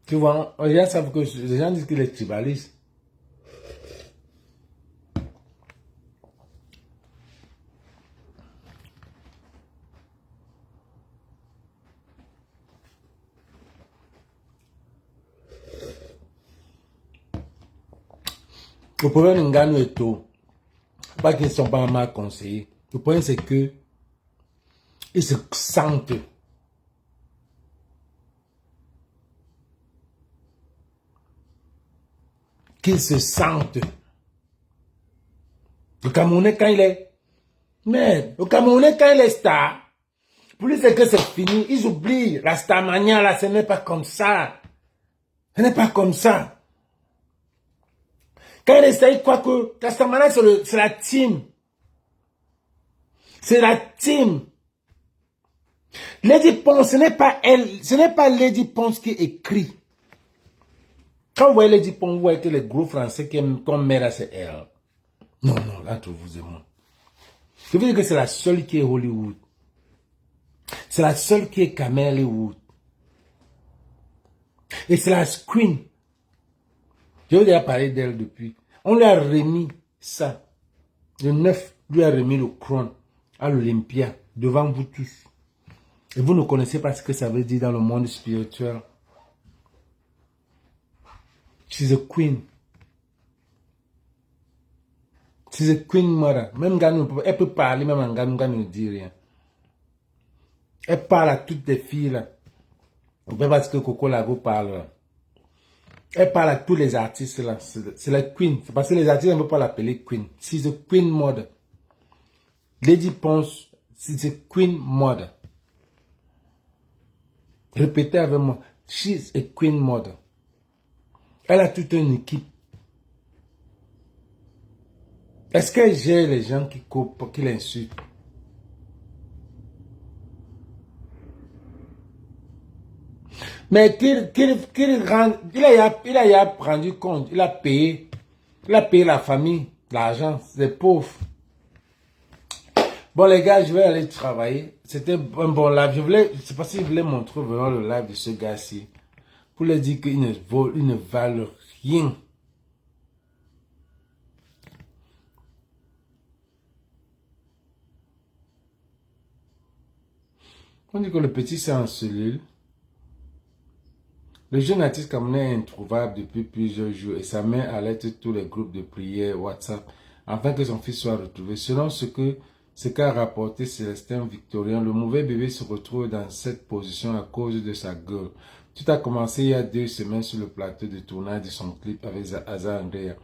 Tu vois, les gens savent que les gens disent qu'il est tribaliste. Le problème de Ngannou est tôt. Pas qu'ils ne sont pas mal conseillés. Le problème c'est que ils se sentent. Qu'ils se sentent. Le Camerounais quand il est... Mais le Camerounais quand il est star, pour lui c'est que c'est fini. Ils oublient la starmania là, ce n'est pas comme ça. Ce n'est pas comme ça. Quand il est star, il croit que la starmania c'est la team. C'est la team. Lady Ponce, ce n'est pas elle, ce n'est pas Lady Ponce qui écrit. Quand vous voyez Lady Ponce, vous voyez que les gros français qu'on met là, c'est elle. Non, non, entre vous et moi. Je veux dire que c'est la seule qui est Hollywood. C'est la seule qui est Camellywood. Et c'est la Queen. Je vous ai déjà parlé d'elle depuis. On lui a remis ça. Le 9 lui a remis le couronne à l'Olympia, devant vous tous. Et vous ne connaissez pas ce que ça veut dire dans le monde spirituel. She's a queen. She's a queen mother. Même Ngannou, elle peut parler, même en Ngannou ne dit rien. Elle parle à toutes les filles là. Vous pouvez voir ce que Coco Lago parle là. Elle parle à tous les artistes là. C'est la queen. C'est parce que les artistes ne veulent pas l'appeler queen. She's a queen mother. Lady Ponce, she's a queen mother. Répétez avec moi. She's a queen mother. Elle a toute une équipe. Est-ce qu'elle gère les gens qui coupent, qui l'insultent? Mais il a rendu compte, il a payé la famille, l'argent, les pauvres. Bon les gars, je vais aller travailler. C'était un bon live. C'est parce que je voulais montrer vraiment le live de ce gars-ci. Pour leur dire qu'ils ne valent rien. On dit que le petit c'est en cellule. Le jeune artiste camerounais est introuvable depuis plusieurs jours et sa mère alerte tous les groupes de prière WhatsApp afin que son fils soit retrouvé. Selon ce qu'a rapporté Célestin Victorien, le mauvais bébé se retrouve dans cette position à cause de sa gueule. Tout a commencé il y a 2 semaines sur le plateau de tournage de son clip avec Aza Andrea.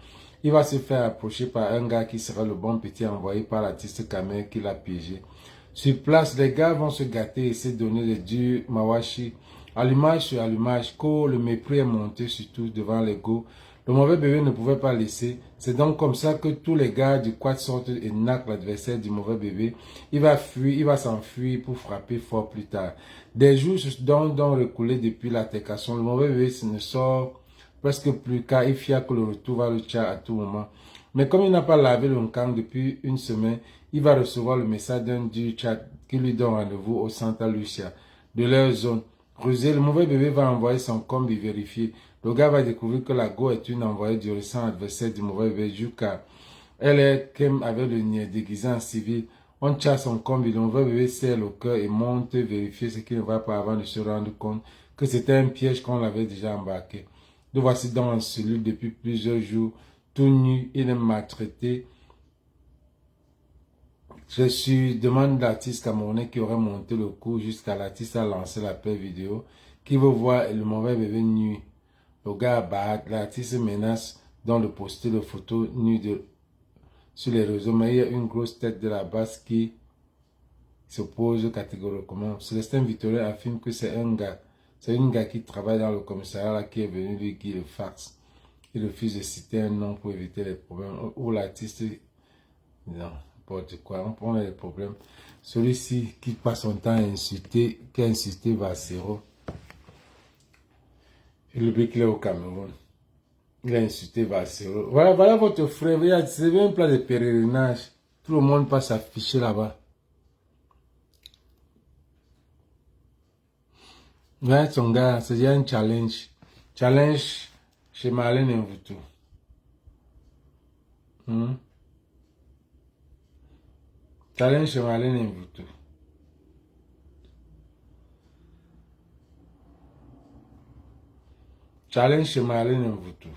Il va se faire approcher par un gars qui sera le bon petit envoyé par l'artiste camerounais qui l'a piégé. Sur place, les gars vont se gâter et se donner des durs mawashi. Allumage sur allumage, le mépris est monté surtout devant l'ego. Le mauvais bébé ne pouvait pas laisser. C'est donc comme ça que tous les gars du quad sortent et naquent l'adversaire du mauvais bébé. Il va fuir, il va s'enfuir pour frapper fort plus tard. Des jours se sont donc reculés depuis l'altercation. Le mauvais bébé ne sort presque plus car il fiait que le retour va le tuer à tout moment. Mais comme il n'a pas lavé le camp depuis une semaine, il va recevoir le message d'un du chat qui lui donne rendez-vous au Santa Lucia de leur zone. Rusé, le mauvais bébé va envoyer son combi vérifier. Le gars va découvrir que la go est une envoyée du récent adversaire du mauvais bébé Juka. Elle est Kem avec le nid déguisé en civil. On chasse son combi, le mauvais bébé serre le cœur et monte vérifier ce qui ne va pas avant de se rendre compte que c'était un piège qu'on l'avait déjà embarqué. Nous voici dans une cellule depuis plusieurs jours, tout nu, il est maltraité. Je suis demande l'artiste camerounais qui aurait monté le coup jusqu'à l'artiste a lancé l'appel vidéo qui veut voir le mauvais bébé nu. Le gars bat, l'artiste menace dans de poster de photos nues sur les réseaux, mais il y a une grosse tête de la base qui s'oppose catégoriquement. Célestin Victorin affirme que c'est un gars, qui travaille dans le commissariat là, qui est venu lui guider le fax. Il refuse de citer un nom pour éviter les problèmes. Ou l'artiste, non, n'importe quoi, on prend les problèmes. Celui-ci qui passe son temps à insulter, qui a insulté Vassero. Il oublie qu'il est au Cameroun. Il a insulté Vassero. Voilà votre frère. C'est un plat de pèlerinage. Tout le monde passe s'afficher là-bas. Voilà son gars, c'est déjà un challenge. Challenge chez Marlène Mvutu. Challenge chez Marlène Mvutu. Challenge chez Marlène Mvutu.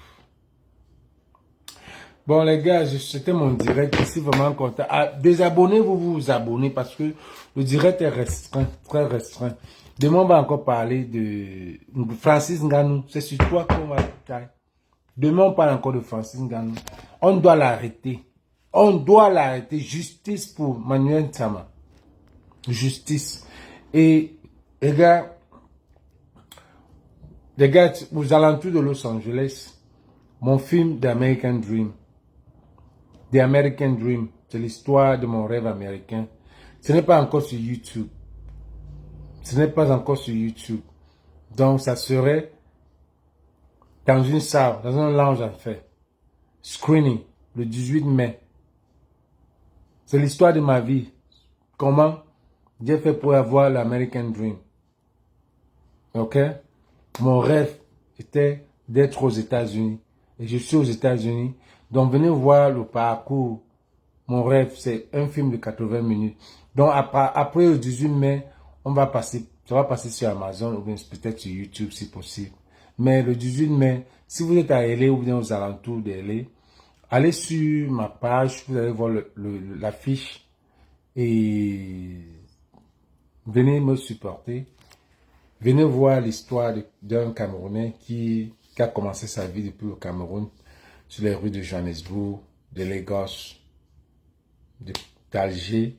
Bon les gars, c'était mon direct. Je suis vraiment content. Désabonnez-vous, vous abonnez parce que le direct est restreint, très restreint. Demain, on va encore parler de Francis Ngannou. C'est sur toi qu'on va parler. Demain, on parle encore de Francis Ngannou. On doit l'arrêter. On doit l'arrêter. Justice pour Manuel Tama. Justice. Et les gars, aux alentours de Los Angeles, mon film The American Dream. The American Dream, c'est l'histoire de mon rêve américain. Ce n'est pas encore sur YouTube. Ce n'est pas encore sur YouTube. Donc, ça serait dans une salle, dans un lounge en fait. Screening, le 18 mai. C'est l'histoire de ma vie. Comment j'ai fait pour avoir l'American Dream. Ok? Mon rêve était d'être aux États-Unis. Et je suis aux États-Unis. Donc, venez voir le parcours. Mon rêve, c'est un film de 80 minutes. Donc, après le 18 mai, ça va passer sur Amazon ou bien peut-être sur YouTube si possible. Mais le 18 mai, si vous êtes à LA ou bien aux alentours de LA, allez sur ma page, vous allez voir l'affiche et venez me supporter. Venez voir l'histoire d'un Camerounais qui a commencé sa vie depuis le Cameroun, sur les rues de Johannesburg, de Lagos, d'Alger,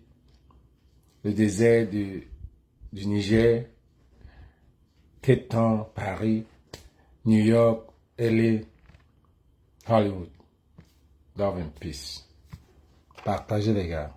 le désert du Niger, Cape Town, Paris, New York, LA, Hollywood. Love and peace. Partagez les gars.